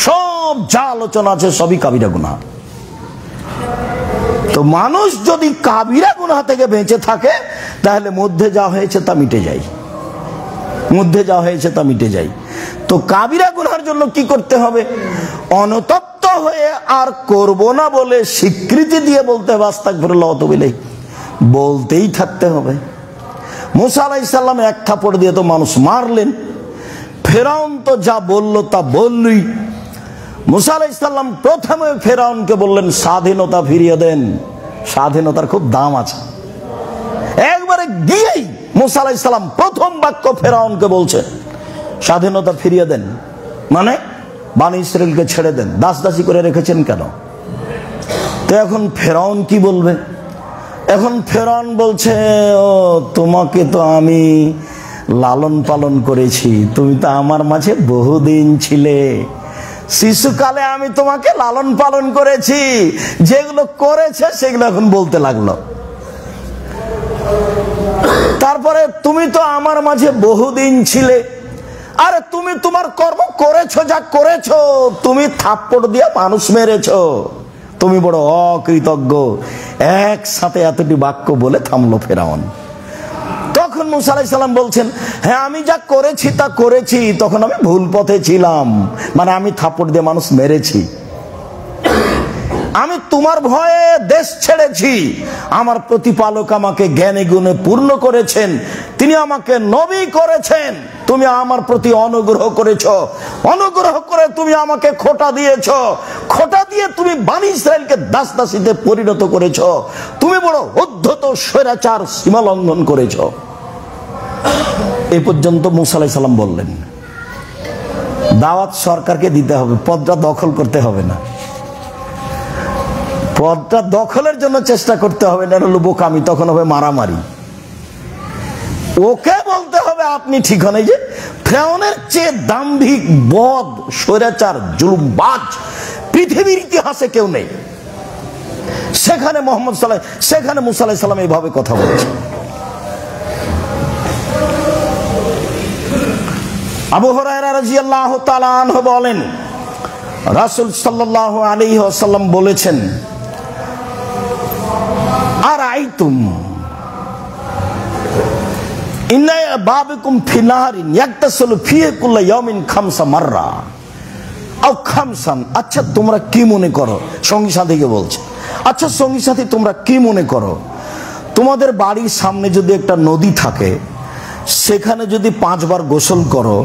সব যা আলোচনা আছে সবই কাবিরা গুনাহ। তো মানুষ যদি কাবিরা গুনাহ থেকে বেঁচে থাকে তাহলে মধ্যে যা হয়েছে তা মিটে যায়, মধ্যে যা হয়েছে তা মিটে যায়। তো কাবিরা গুনাহের জন্য কি করতে হবে? অনুতপ্ত হয়ে আর করব না বলে স্বীকৃতি দিয়ে বলতে হবে আস্তাগফিরুল্লাহ ওয়া আতুবু ইলাইহ, বলতেই থাকতে হবে। মুসা আলাইহিস সালাম এক থাপড় দিয়ে তো মানুষ মারলেন, ফেরাউন তো যা বলল তা বললই। মুসা আলাইহিস সালাম প্রথমে ফেরাউনকে বললেন স্বাধীনতা ফিরিয়ে দেন, স্বাধীনতার খুব দাম আছে। একবারে গিয়েই মুসা আলাইহিস সালাম প্রথম বাক্য ফেরাউনকে বলছে স্বাধীনতা ফিরিয়ে দেন, মানে বনী ইসরাইলকে ছেড়ে দেন, দাস দাসী করে রেখেছেন কেন? তো এখন ফেরাউন কি বলবে? এখন ফেরাউন বলছে ও তোমাকে তো আমি লালন পালন করেছি, তুমি তো আমার মাঝে বহুদিন ছিলে, শিশুকালে আমি তোমাকে লালন পালন করেছি, যেগুলো করেছে সেগুলো এখন বলতে লাগলো। তারপরে তুমি তো আমার মাঝে বহুদিন ছিলে, আরে তুমি তোমার কর্ম করেছো, যা করেছো, তুমি থাপ্পড় দিয়ে মানুষ মেরেছো, তুমি বড় অকৃতজ্ঞ। একসাথে এতটি বাক্য বলে থামলো ফেরাউন। তখন মুসা আলাইহিস সালাম বলছেন হ্যাঁ আমি যা করেছি তা করেছি, তখন আমি ভুল পথে ছিলাম, মানে আমি থাপ্পড় দিয়ে মানুষ মেরেছি, আমি তোমার ভয়ে দেশ ছেড়েছি, আমার প্রতিপালক আমাকে জ্ঞানে গুণে পূর্ণ করেছেন, তিনি আমাকে নবী করেছেন, তুমি আমার প্রতি অনুগ্রহ করেছো, অনুগ্রহ করে তুমি আমাকে খোঁটা দিয়েছো, খোঁটা দিয়ে তুমি বনী ইসরাইলকে দাস দাসীতে পরিণত করেছো, তুমি বড় উদ্ধত স্বৈরাচার সীমা লঙ্ঘন করেছো। এই পর্যন্ত মুসা আলাইহিস সালাম বললেন। দাওয়াত সরকারকে দিতে হবে, পদটা দখল করতে হবে না, পদটা দখলের জন্য চেষ্টা করতে হবে না, হলো বোকামি, তখন হবে মারামারি। ওকে বলতে হবে আপনি ঠিক হন। এই যে ফেরাউনের চেয়ে দাম্ভিক, বদ, স্বৈরাচার, জুলুমবাজ পৃথিবীর ইতিহাসে কেউ নেই। সেখানে সেখানে মুসা আলাইহিস সালাম এইভাবে কথা বলেছে। আবু হুরায়রা রাদিয়াল্লাহু তাআলা আনহু বলেন রাসূল সাল্লাল্লাহু আলাইহি ওয়াসাল্লাম বলেছেন আর আইতুম ইন্না বাবিকুম ফি নাহারিন ইয়াগতাসিলু ফিহি কুল্লা ইয়াউমিন খামসা মাররা আও খামসান। আচ্ছা তোমরা কি মনে করো, সঙ্গী সাথীকে বলছে, আচ্ছা সঙ্গী সাথী তোমরা কি মনে করো, তোমাদের বাড়ির সামনে যদি একটা নদী থাকে, সেখানে যদি 5 বার গোসল করো,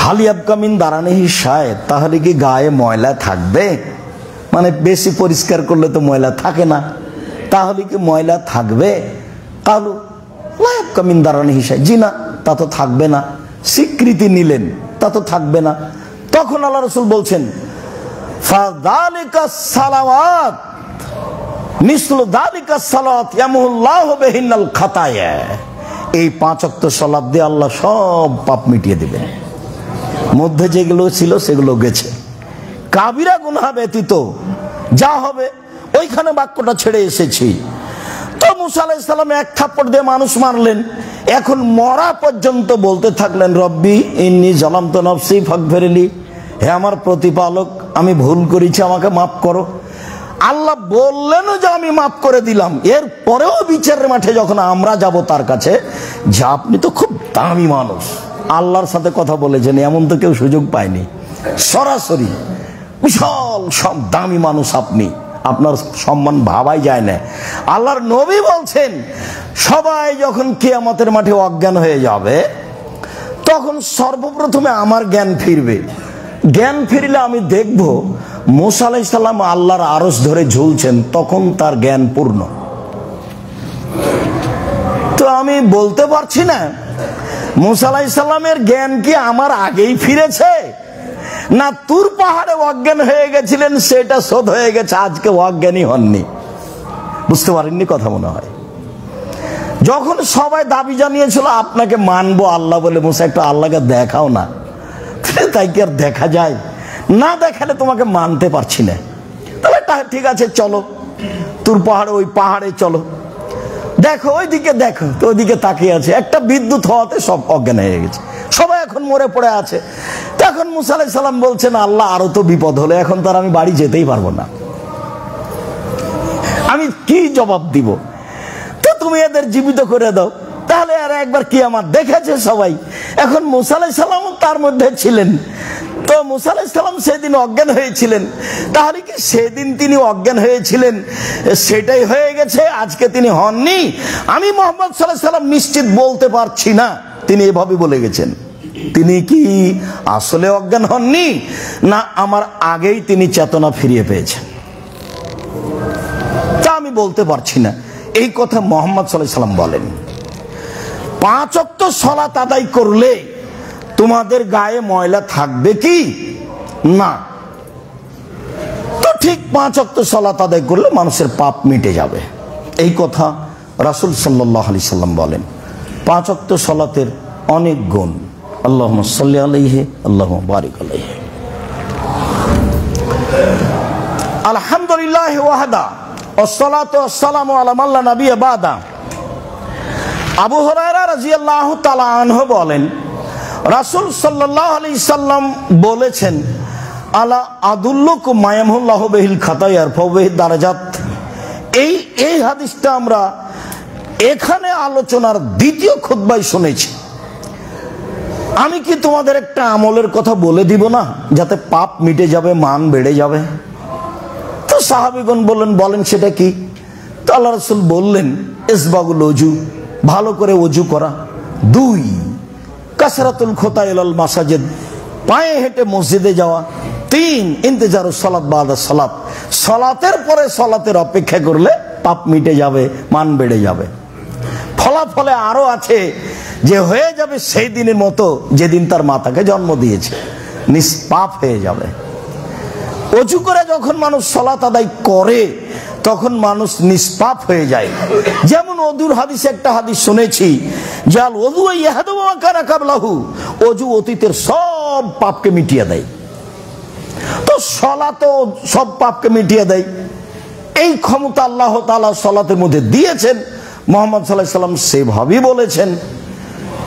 হালিয়াবকামিন দারানিহি শায়, তাহলে কি গায়ে ময়লা থাকবে? মানে বেশি পরিষ্কার করলে তো ময়লা থাকে না, তাহলে কি ময়লা থাকবে? কালু লায়াবকামিন দারানিহি শায়, জি না, তা তো থাকবে না। স্বীকৃতি নিলেন তা তো থাকবে না। তখন আল্লাহ রাসূল বলছেন ফাযালিকা সালাওয়াত মিসলু যালিকা সালাত ইয়ামুল্লাহু বিহিনাল খাতায়া। এই 5 ওয়াক্ত সালাত দিয়ে আল্লাহ সব পাপ মিটিয়ে দিবেন, মধ্যে যেগুলো ছিল সেগুলো গেছে। কাবিরা গুনাহ ব্যতীত যা হবে ওইখানে বাক্যটা ছেড়ে এসেছি। তো মুসা আলাইহিস সালাম এক থাপ্পড় দিয়ে মানুষ মারলেন, এখন মরা পর্যন্ত বলতে থাকলেন রব্বি ইন্নী যালামতু নাফসি ফাগফিরলি, হে আমার প্রতিপালক আমি ভুল করেছি, আমাকে মাফ করো। আল্লাহ বললেনও যে আমি মাফ করে দিলাম, এর পরেও বিচারের মাঠে যখন আমরা যাব তার কাছে, যে আপনি তো খুব দামি মানুষ, আল্লাহর সাথে কথা বলেছেন, এমন তো কেউ সুযোগ পায়নি, সরাসরি বিশাল সব দামি মানুষ আপনি, আপনার সম্মান ভাবাই যায় না। আল্লাহর নবী বলছেন সবাই যখন কিয়ামতের মাঠে অজ্ঞান হয়ে যাবে, তখন সর্বপ্রথমে আমার জ্ঞান ফিরবে। জ্ঞান ফিরলে আমি দেখব মুসা আলাইহিস সালাম আল্লাহর আরশ ধরে ঝুলছেন, তখন তার জ্ঞান পূর্ণ। তো আমি বলতে পারছি না মুসা আলাইহিস সালামের জ্ঞান কি আমার আগেই ফিরেছে, না তুর পাহাড়ে অজ্ঞান হয়ে গেছিলেন সেটা শোধ হয়ে গেছে, আজকে অজ্ঞানী হননি? বুঝতে পারেননি কথা মনে হয়। যখন সবাই দাবি জানিয়েছিল আপনাকে মানবো আল্লাহ বলে, মুসা একটু আল্লাহকে দেখাও না, তাই কি আর দেখা যায়? না দেখালে তোমাকে মানতে পারছি না। তাহলে ঠিক আছে চলো তুর পাহাড়ে, ওই পাহাড়ে চলো, দেখো ওইদিকে, দেখো তো ওইদিকে তাকিয়ে আছে, একটা বিদ্যুৎ হওয়াতে সব অজ্ঞান হয়ে গেছে, সবাই এখন মরে পড়ে আছে। তখন মুসা আলাইহিস সালাম বলছেন, আল্লাহ আরো তো বিপদ হলো, এখন তো আর আমি বাড়ি যেতেই পারবো না, আমি কি জবাব দিব? তো তুমি এদের জীবিত করে দাও, তাহলে আর একবার কিয়ামত দেখেছে সবাই। এখন মুসা আলাইহিস সালাম তার মধ্যে ছিলেন, তো মুসা আলাইহিস সালাম সেদিন অজ্ঞান হয়েছিলেন, তাহলে কি সেদিন তিনি অজ্ঞান হয়েছিলেন সেটাই হয়ে গেছে, আজকে তিনি হননি? আমি মুহাম্মদ সাল্লাল্লাহু আলাইহি সাল্লাম নিশ্চিত বলতে পারছি না তিনি এভাবে বলে গেছেন। তিনি কি আসলে অজ্ঞান হননি, না আমার আগেই তিনি চেতনা ফিরিয়ে পেয়েছেন? তা আমি বলতে পারছি না। এই কথা মুহাম্মদ সাল্লাল্লাহু আলাইহি সাল্লাম বলেন। 5 ওয়াক্ত সালাত আদায় করলে তোমাদের গায়ে ময়লা থাকবে কি? না। তো ঠিক 5 ওয়াক্ত সালাত আদায় করলে মানুষের পাপ মিটে যাবে, এই কথা রাসূল সাল্লাল্লাহু আলাইহি সাল্লাম বলেন। 5 ওয়াক্ত সালাতের অনেক গুণ। আল্লাহুম্মা সাল্লি আলাইহি আল্লাহুম্মা বারিক আলাইহি। আলহামদুলিল্লাহি ওয়াহদা ওয়াসসালাতু ওয়াসসালামু আলা মান লা নাবিয়্যা বাদা। আবু হুরায়রা রাদিয়াল্লাহু তাআলা আনহু বলেন, রাসূল সাল্লাল্লাহু আলাইহি সাল্লাম বলেছেন, আলা আদুল্লুকুম মা ইয়ামহুল্লাহু বিহিল খাতায়া ওয়া বিহি দারাজাত। এই হাদিসটা আমরা এখানে আলোচনার দ্বিতীয় খুতবায় শুনেছি। আমি কি তোমাদের একটা আমলের কথা বলে দিব না, যাতে পাপ মিটে যাবে, মান বেড়ে যাবে? তো সাহাবীগণ বললেন, বলেন সেটা কি? তো আল্লাহ রাসূল বললেন, ইসবাগুল ওযু, ভালো করে ওযু করা। 2 কাসরাতুল খুতা ইলাল মাসাজিদ, পায়ে হেঁটে মসজিদে যাওয়া। 3 ইন্তেজারুস সালাত বাদা সালাত, সালাতের পরে সালাতের অপেক্ষা করলে পাপ মিটে যাবে, মান বেড়ে যাবে। ফলাফলে আরো আছে যে হয়ে যাবে সেই দিনের মতো যেদিন তার মাতাকে জন্ম দিয়েছে, নিষ্পাপ হয়ে যাবে। ওযু করে যখন মানুষ সালাত আদায় করে তখন মানুষ নিষ্পাপ হয়ে যায়। যেমন ওযুর হাদিসে একটা হাদিস শুনেছি, জাল ওযু ইয়াহদু মা কানা কাবলাহু, ওযু অতীতের সব পাপকে মিটিয়ে দেয়। তো সালাতও সব পাপকে মিটিয়ে দেয়, এই ক্ষমতা আল্লাহ তাআলা সালাতের মধ্যে দিয়েছেন। মুহাম্মদ সাল্লাল্লাহু আলাইহি সাল্লাম সেভাবেই বলেছেন।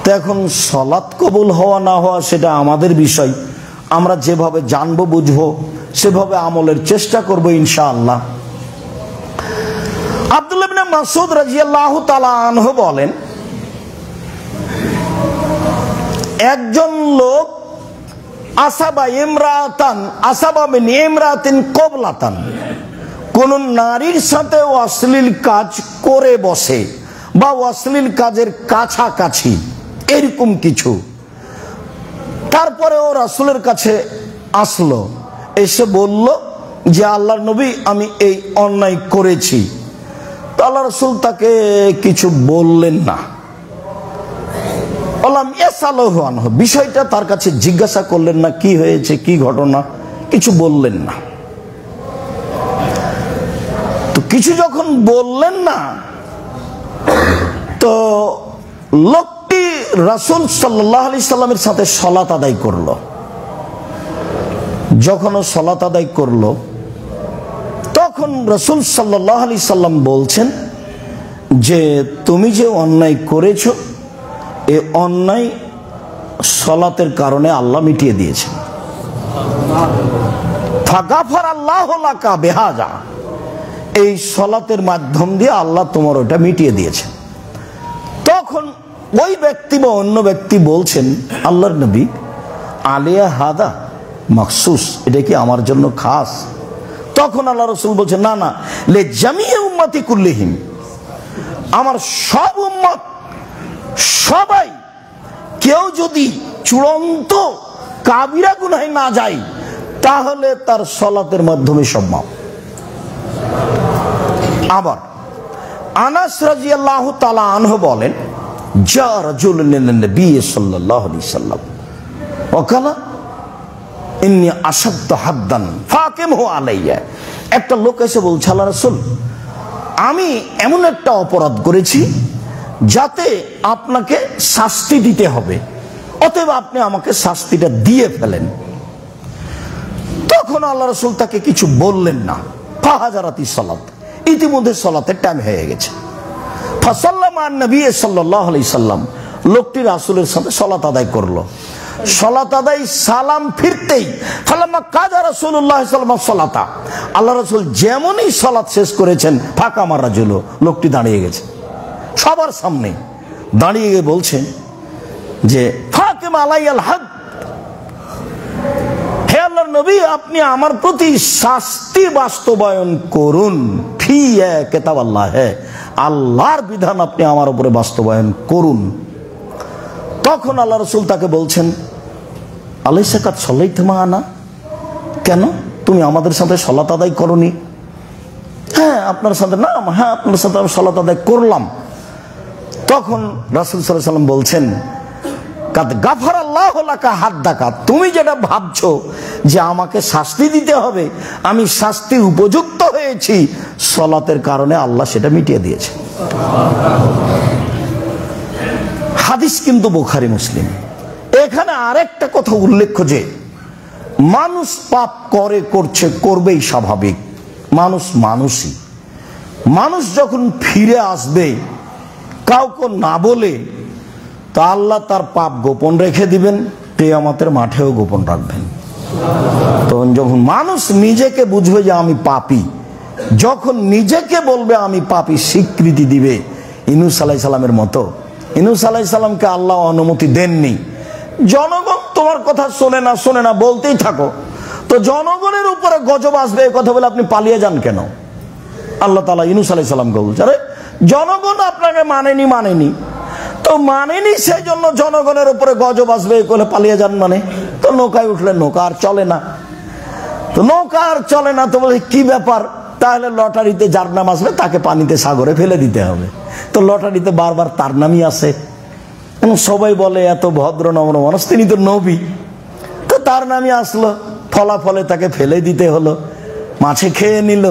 তো এখন সালাত কবুল হওয়া না হওয়া সেটা আমাদের বিষয়, আমরা যেভাবে জানবো বুঝবো সেভাবে আমলের চেষ্টা করব ইনশাআল্লাহ। আব্দুল্লাহ ইবনে মাসউদ রাদিয়াল্লাহু তাআলা আনহু বলেন, একজন লোক আসাবা মিন ইমরাতিন কবলাতান, কোন নারীর সাথে অশ্লীল কাজ করে বসে বা অশ্লীল কাজের কাছাকাছি এরকম কিছু। তারপরে ও রাসূলের কাছে আসলো, এসে বলল যে আল্লাহর নবী আমি এই অন্যায় করেছি। তো আল্লাহ রাসূল তাকে কিছু বললেন না, বিষয়টা তার কাছে জিজ্ঞাসা করলেন না, কি হয়েছে, কি ঘটনা, কিছু বললেন না। তো কিছু যখন বললেন না, তো লোকটি রাসূল সাল্লাল্লাহু আলাইহি সাল্লামের সাথে সালাত আদায় করলো। যখন ও সালাত আদায় করলো তখন রাসূল সাল্লাল্লাহু আলাইহি সাল্লাম বলছেন যে তুমি যে অন্যায় করেছো এই অন্যায় সালাতের কারণে আল্লাহ মিটিয়ে দিয়েছেন। ফাগাফারাল্লাহু লাকা বিহাযা, এই সালাতের মাধ্যম দিয়ে আল্লাহ তোমার ওটা মিটিয়ে দিয়েছেন। তখন ওই ব্যক্তি বা অন্য ব্যক্তি বলছেন, আল্লাহর নবী আলিয়া হাদা মাখসুস, এটা কি আমার জন্য খাস? তখন আল্লাহ রাসূল বলছেন, না না, লে জামিয়া উম্মতি কুল্লিহিম, আমার সব উম্মত, সবাই, কেউ যদি চূড়ান্ত কাবিরা গুনাহে না যায় তাহলে তার সালাতের মাধ্যমে সব মাপ। আবার আনাস রাদিয়াল্লাহু তাআলা আনহু বলেন, জা রাজুলুন লিন নবী সাল্লাল্লাহু আলাইহি সাল্লাম ওয়া ক্বালা ইন্নী আশাদ্দু হাদ্দান ফাকিমহু আলাইয়া। একটা লোক এসে বলছে, আল্লাহ রাসূল, আমি এমন একটা অপরাধ করেছি যাতে আপনাকে শাস্তি দিতে হবে, অতএব আপনি আমাকে শাস্তিটা দিয়ে ফেলেন। তখন আল্লাহ রাসূল তাকে কিছু বললেন না। ফাহাজারাতি সালাত, ইতিমধ্যে সালাতের টাইম হয়ে গেছে। ফাসাল্লামা নবী সাল্লাল্লাহু আলাইহি সাল্লাম, লোকটি রাসূলের সাথে সালাত আদায় করলো। সালাত আদায় সালাম ফিরতেই ফালাম্মা কাজা রাসূলুল্লাহ সাল্লাল্লাহু আলাইহি সাল্লাতা, আল্লাহ রাসূল যেমনই সালাত শেষ করেছেন, ফাঁকা মারা জুল, লোকটি দাঁড়িয়ে গেছে সবার সামনে। দাঁড়িয়ে গিয়ে বলছে যে ফাকিম আলাইয়াল হাদ, হে আল্লাহর নবী, আপনি আমার প্রতি শাস্তি বাস্তবায়ন করুন। ফি কিতাবাল্লাহ, আল্লাহর বিধান আপনি আমার উপরে বাস্তবায়ন করুন। তখন আল্লাহ রাসূল তাকে বলছেন, আলাইসা কাদ সাল্লাইতা মা'ানা, কেন তুমি আমাদের সাথে সালাত আদায় করনি? হ্যাঁ আপনার সাথে, না হ্যাঁ আপনার সাথে আমি সালাত আদায় করলাম। তখন রাসূল সাল্লাল্লাহু আলাইহি ওয়াসাল্লাম বলছেন, কাদ গাফারাল্লাহু লাকা হাদ্দাকা, তুমি যেটা ভাবছো যে আমাকে শাস্তি দিতে হবে, আমি শাস্তি উপযুক্ত হয়েছি, সালাতের কারণে আল্লাহ সেটা মিটিয়ে দিয়েছে। হাদিস কিন্তু বুখারী মুসলিম। এখানে আরেকটা কথা উল্লেখ্য যে মানুষ পাপ করছে, করবেই স্বাভাবিক, মানুষই। মানুষ যখন ফিরে আসবে কাউকে না বলে, তা আল্লাহ তার পাপ গোপন রেখে দিবেন, কিয়ামতের মাঠেও গোপন রাখবেন। তখন যখন মানুষ নিজেকে বুঝবে যে আমি পাপী, যখন নিজেকে বলবে আমি পাপী, স্বীকৃতি দিবে। ইউনূস আলাইহিস সালামের মতো, ইউনূস আলাইহিস সালামকে আল্লাহ অনুমতি দেননি, জনগণ তোমার কথা শোনে না বলতেই থাকো, তো জনগণের উপরে গজব আসবে এই কথা বলে আপনি পালিয়ে যান কেন? আল্লাহ তাআলা ইউনূস আলাইহিস সালামকে বলছে, আরে জনগণ আপনাকে মানেনি, তো মানেনি, সেই জন্য জনগণের উপরে গজব আসবে এই বলে পালিয়ে যান মানে? তো নৌকায় উঠলেন, নৌকা আর চলে না, তো বলে কি ব্যাপার, তাহলে লটারিতে যার নাম আসবে তাকে পানিতে সাগরে ফেলে দিতে হবে। তো লটারিতে বারবার তার নামই আসে, এবং সবাই বলে এত ভদ্র নম্র মানুষ, তিনি তো নবী, তো তার নামই আসলো, ফলাফলে তাকে ফেলে দিতে হলো, মাছে খেয়ে নিল।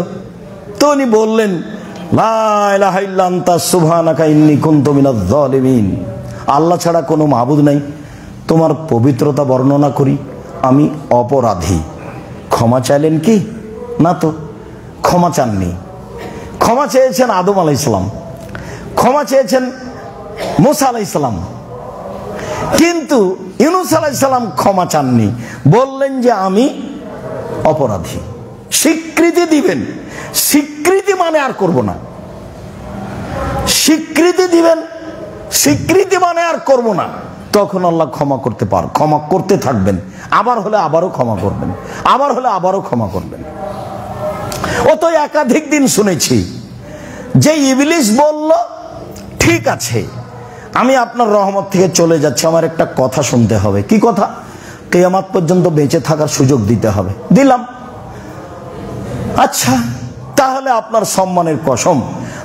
তো উনি বললেন, লা ইলাহা ইল্লা আনতা সুবহানাকা ইন্নী কুনতু মিনাজ জালিমিন, আল্লাহ ছাড়া কোনো মাবুদ নাই, তোমার পবিত্রতা বর্ণনা করি, আমি অপরাধী। ক্ষমা চাইলেন কি? না তো, ক্ষমা চাননি। ক্ষমা চেয়েছেন আদম আলাইহিস সালাম, ক্ষমা চেয়েছেন মূসা আলাইহিস সালাম, কিন্তু ইউনূস আলাইহিস সালাম ক্ষমা চাননি, বললেন যে আমি অপরাধী। স্বীকৃতি দিবেন, স্বীকৃতি মানে আর করব না, স্বীকৃতি দিবেন, স্বীকৃতি মানে আর করব না। তখন আল্লাহ ক্ষমা করতে থাকবেন, আবার হলে আবারও ক্ষমা করবেন, আবার হলে আবারও ক্ষমা করবেন। ও তো একাধিক দিন শুনেছি যে ইবলিস বলল, ঠিক আছে আমি আপনার রহমত থেকে চলে যাচ্ছি, আমার একটা কথা শুনতে হবে। কি কথা? কিয়ামত পর্যন্ত বেঁচে থাকার সুযোগ দিতে হবে। দিলাম। আচ্ছা তাহলে আপনার সম্মানের কসম,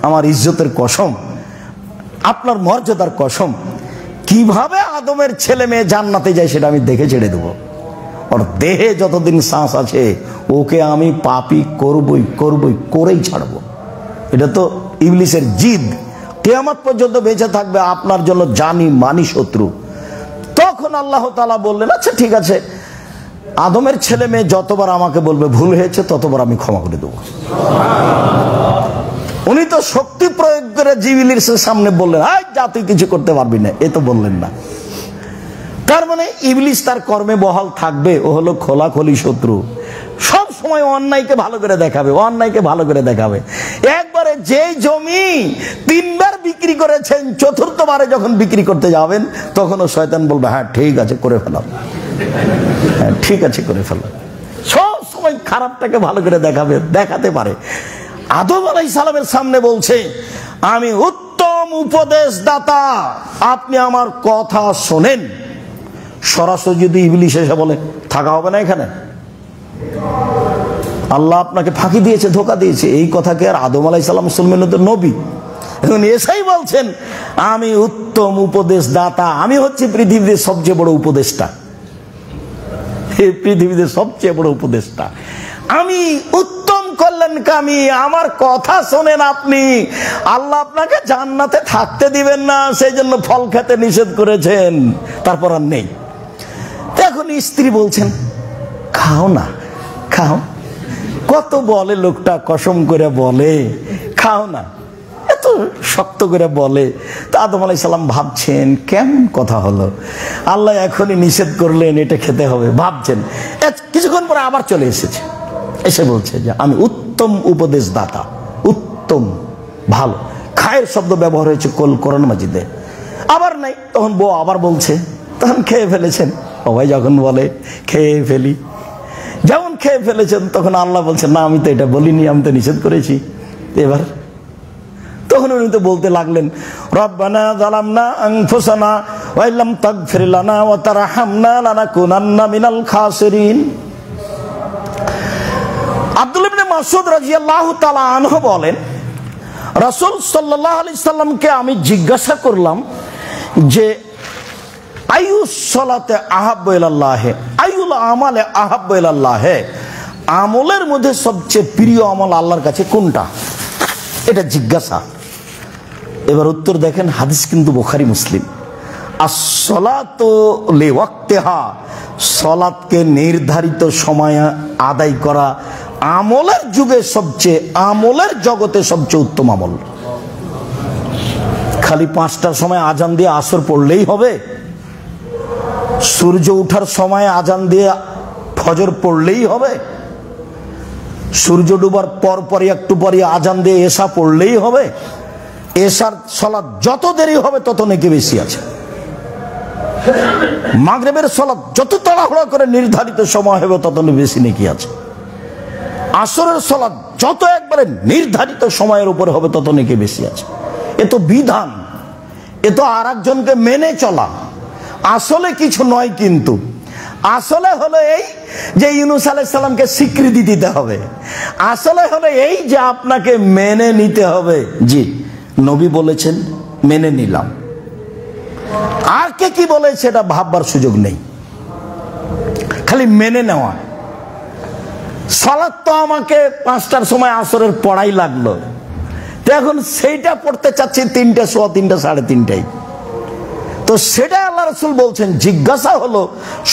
আমার ইজ্জতের কসম, আপনার মর্যাদার কসম, কিভাবে আদমের ছেলে মেয়ে জান্নাতে যায় সেটা আমি দেখে ছেড়ে দেবো। ওর দেহে যতদিন শ্বাস আছে ওকে আমি পাপী করেই ছাড়বো। এটা তো ইবলিসের জিদ, কিয়ামত পর্যন্ত বেঁচে থাকবে আপনার জন্য জানি মানি শত্রু। তখন আল্লাহ তাআলা বললেন, আচ্ছা ঠিক আছে, আদমের ছেলে মেয়ে যতবার আমাকে বলবে ভুল হয়েছে ততবার আমি ক্ষমা করে দেবো। উনি তো শক্তি প্রয়োগ করে ইবলিসের সামনে বললেন, যা তুই কিছু করতে পারবি না, এ তো বললেন না। তার মানে ইবলিস তার কর্মে বহাল থাকবে, ও হলো খোলাখুলি শত্রু, সব সময় অন্যায়কে ভালো করে দেখাবে, একবারে যে জমি 3 বার বিক্রি করেছেন, চতুর্থবারে যখন বিক্রি করতে যাবেন তখন ও শয়তান বলবে, হ্যাঁ ঠিক আছে করে ফেলাম, সব সময় খারাপটাকে ভালো করে দেখাতে পারে। আদম আলাইহিস সালামের সামনে বলছে, আমি উত্তম উপদেশদাতা, আপনি আমার কথা শোনেন। সরাসরি যদি ইবলিস এসে বলে, থাকা হবে না এখানে, আল্লাহ আপনাকে ফাঁকি দিয়েছে, ধোকা দিয়েছে, এই কথাকে আর আদম আলাইহিস সালাম শুনবেন? তো নবী, এখন এসাই বলছেন আমি উত্তম উপদেশ দাতা, আমি হচ্ছে পৃথিবীতে সবচেয়ে বড় উপদেষ্টা, পৃথিবীতে সবচেয়ে বড় উপদেষ্টা আমি, উত্তম কল্যাণকামী। আমার কথা শোনেন আপনি, আল্লাহ আপনাকে জান্নাতে থাকতে দিবেন না, সেই জন্য ফল খেতে নিষেধ করেছেন, তারপর আর নেই। এখন স্ত্রী বলছেন খাও না, খাও। কত বলে লোকটা, কসম করে বলে খাও না, এত শক্ত করে বলে। তা আদম আলাইহিস সালাম ভাবছেন কেমন কথা হলো, আল্লাহ এখনই নিষেধ করলেন এটা খেতে হবে, ভাবছেন। কিছুক্ষণ পরে আবার চলে এসেছে, এসে বলছে যে আমি উত্তম উপদেশ দাতা, উত্তম ভালো। খায়ের শব্দ ব্যবহার হয়েছে কোরআন মাজিদে। আবার নাই, তখন বউ আবার বলছে, তখন খেয়ে ফেলেছেন। সবাই যখন বলে খেয়ে ফেলি, যেমন খেয়ে ফেলেছেন, তখন আল্লাহ বলছেন না আমি তো এটা বলিনি, আমি তো নিষেধ করেছি। এবার তখন উনি তো বলতে লাগলেন রব্বানা যালামনা আনফুসানা ওয়া ইল্লাম তাগফির লানা ওয়া তারহামনা লানাকুনান্না মিনাল খাসিরিন। আব্দুল্লাহ ইবনে মাসউদ রাদিয়াল্লাহু তাআলা আনহু বলেন রাসূল সাল্লাল্লাহু আলাইহি সাল্লামকে আমি জিজ্ঞাসা করলাম যে আইয়ুস সালাতে আহাব্বু ইলাল্লাহ, আইয়ুল আমালে আহাব্বু ইলাল্লাহ, আমলের মধ্যে সবচেয়ে প্রিয় আমল আল্লাহর কাছে কোনটা, এটা জিজ্ঞাসা। এবার উত্তর দেখেন, হাদিস কিন্তু বুখারী মুসলিম। আস-সালাতু লিওয়াক্তিহা, সালাতকে নির্ধারিত সময়ে আদায় করা আমলের যুগে সবচেয়ে, আমলের জগতে সবচেয়ে উত্তম আমল। খালি 5টার সময় আজান দিয়ে আসর পড়লেই হবে? সূর্য ওঠার সময় আজান দিয়ে ফজর পড়লেই হবে? সূর্য ডুবার পর পরই একটু পরই আজান দিয়ে এশা পড়লেই হবে? এশার সালাত যত দেরি হবে তত নেকি বেশি আছে। মাগরিবের সালাত যত তাড়াহুড়া করে নির্ধারিত সময় হবে তত বেশি নেকি আছে। আসরের সালাত যত একবারে নির্ধারিত সময়ের উপরে হবে তত নেকি বেশি আছে। এ তো বিধান, এ তো আর একজনকে মেনে চলা, আসলে কিছু নয়। কিন্তু আসলে হলো এই যে ইউনূস আলাইহিস সালামকে স্বীকৃতি দিতে হবে, আসলে হলো এই যে আপনাকে মেনে নিতে হবে। জি, নবী বলেছেন মেনে নিলাম, আর কে কি বলে সেটা ভাববার সুযোগ নেই, খালি মেনে নেওয়া। সালাত তো আমাকে 5টার সময় আসরের পড়াই লাগলো, তো এখন সেইটা পড়তে চাচ্ছি 3টে, 3:15, 3:30। তো সেটা আল্লাহ রাসূল বলছেন, জিজ্ঞাসা হলো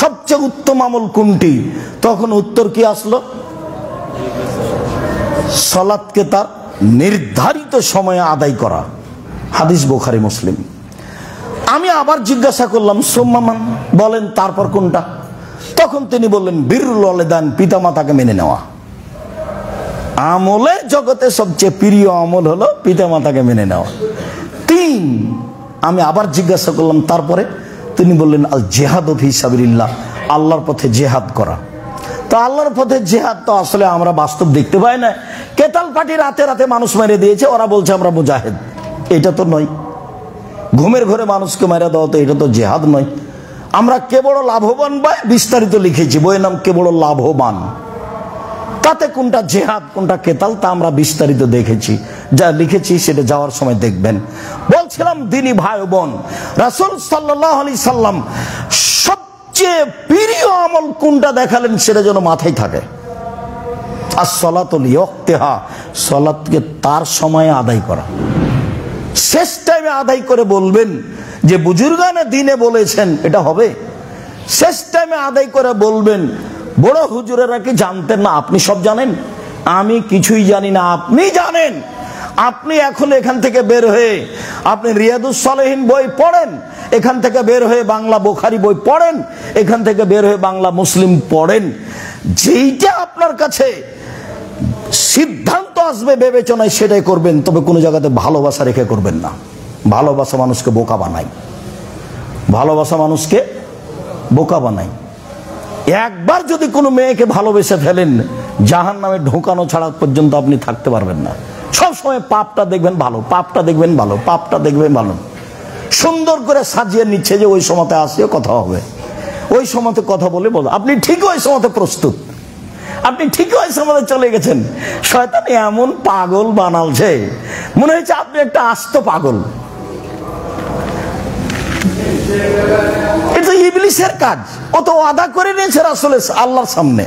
সবচেয়ে উত্তম আমল কোনটি, তখন উত্তর কি আসলো? সালাতকে তার নির্ধারিত সময়ে আদায় করা। হাদিস বুখারী মুসলিম। আমি আবার জিজ্ঞাসা করলাম সুম্মা মান, বলেন তারপর কোনটা? তখন তিনি বললেন বিররুল ওয়ালিদাইন, পিতামাতাকে মেনে নেওয়া। আমলের জগতে সবচেয়ে প্রিয় আমল হলো পিতামাতাকে মেনে নেওয়া। 3, আমি আবার জিজ্ঞাসা করলাম তারপরে? তিনি বললেন আল জিহাদু ফি সাবিলিল্লাহ, আল্লাহর পথে জিহাদ করা। তো আল্লাহর পথে জিহাদ তো আসলে আমরা বাস্তব দেখতে পাই না। কেতাল পার্টি রাতে রাতে মানুষ মেরে দিয়েছে, ওরা বলছে আমরা মুজাহিদ, এটা তো নয়। ঘুমের ঘরে মানুষকে মেরে দেওয়া, তো এটা তো জিহাদ নয়। আমরা কে বড় লাভবান ভাই বিস্তারিত লিখেছি, বইয়ের নাম কে বড় লাভবান। তাতে কোনটা জিহাদ কোনটা কেতাল তা আমরা বিস্তারিত দেখেছি, যা লিখেছি সেটা যাওয়ার সময় দেখবেন। বলছিলাম দিনী ভাই বোন, রাসূল সাল্লাল্লাহু আলাইহি সাল্লাম সবচেয়ে প্রিয় আমল কোনটা দেখালেন সেটা যেন মাথায় থাকে। আস-সালাতু লিওয়াক্তিহা, সালাতকে তার সময়ে আদায় করা। শেষ টাইমে আদায় করে বলবেন যে বুজুর্গানে দিনে বলেছেন, এটা হবে? শেষ টাইমে আদায় করে বলবেন বড় হুজুরেরা কি জানতেন না? আপনি সব জানেন, আমি কিছুই জানি না, আপনি জানেন। আপনি এখন এখান থেকে বের হয়ে আপনি রিয়াদুস সালেহিন বই পড়েন, এখান থেকে বের হয়ে বাংলা বুখারী বই পড়েন, এখান থেকে বের হয়ে বাংলা মুসলিম পড়েন। যেইটা আপনার কাছে সিদ্ধান্ত আসবে বিবেচনায় সেটাই করবেন, তবে কোনো জায়গাতে ভালোবাসা রেখে করবেন না। ভালোবাসা মানুষকে বোকা বানায়, ভালোবাসা মানুষকে বোকা বানায়। একবার যদি কোনো মেয়েকে ভালোবেসে ফেলেন, জাহান্নামে ঢোকানো ছাড়া পর্যন্ত আপনি থাকতে পারবেন না। সবসময় পাপটা দেখবেন ভালো, পাপটা দেখবেন ভালো, পাপটা দেখবেন ভালো। সুন্দর করে সাজিয়ে নিচ্ছে যে ওই সময়তে আসিও কথা হবে, ওই সময়তে কথা বলে বলো। আপনি ঠিক ওই সময়তে প্রস্তুত, আপনি ঠিক ওই সময়তে চলে গেছেন। শয়তান এমন পাগল বানালছে, মনে হয়েছে আপনি একটা আস্ত পাগল। এটা ইবলিসের কাজ। ও তো ওয়াদা করে নিয়েছে রাসূল আল্লাহর সামনে।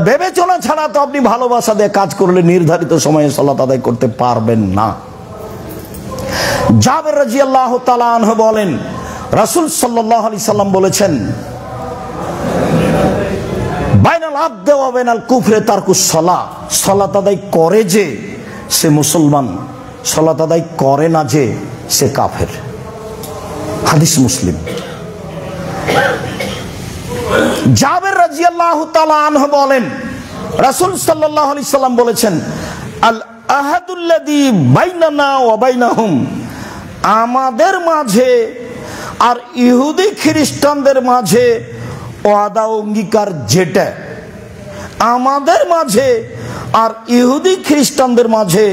বিবেচনা ছাড়া তো আপনি ভালোবাসা দিয়ে কাজ করলে নির্ধারিত সময়ে সালাত আদায় করতে পারবেন না। জাবের রাদিয়াল্লাহু তাআলা আনহু বলেন, রাসূল সাল্লাল্লাহু আলাইহি সাল্লাম বলেছেন, বাইনাল আবদি ওয়া বাইনাল কুফরি তারকুস সালাহ, সালাত আদায় করে যে সে মুসলমান, সালাত আদায় করে না যে সে কাফের। হাদিস মুসলিম। জাবের রাদিয়াল্লাহু তাআলা আনহু বলেন, রাসূল সাল্লাল্লাহু আলাইহি সাল্লাম বলেছেন, আল আহাদুল্লাযী বাইনানা ওয়া বাইনাহুম, আমাদের মাঝে আর ইহুদি খ্রিস্টানদের মাঝে ওয়াদা অঙ্গীকার যেটা, আমাদের মাঝে আর ইহুদি খ্রিস্টানদের মাঝে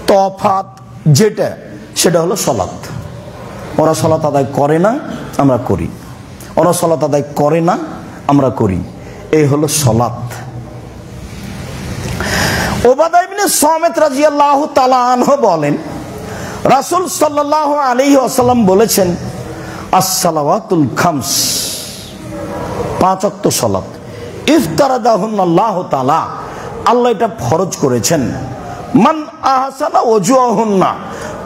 তফাৎ যেটা, সেটা হলো সালাত। ওরা সালাত আদায় করে না, আমরা করি। ওরা সালাত আদায় করে না, আমরা করি। এই হলো সালাত। উবাদা ইবনে সামিত রাদিয়াল্লাহু তাআলা আনহু বলেন, রাসূল সাল্লাল্লাহু আলাইহি ওয়াসাল্লাম বলেছেন, আস-সালাওয়াতুল খামস, 5 ওয়াক্ত সালাত, ইফতারাদাহুন্নাল্লাহু তাআলা, আল্লাহ এটা ফরজ করেছেন। মান আহসানা ওযুহুন্না,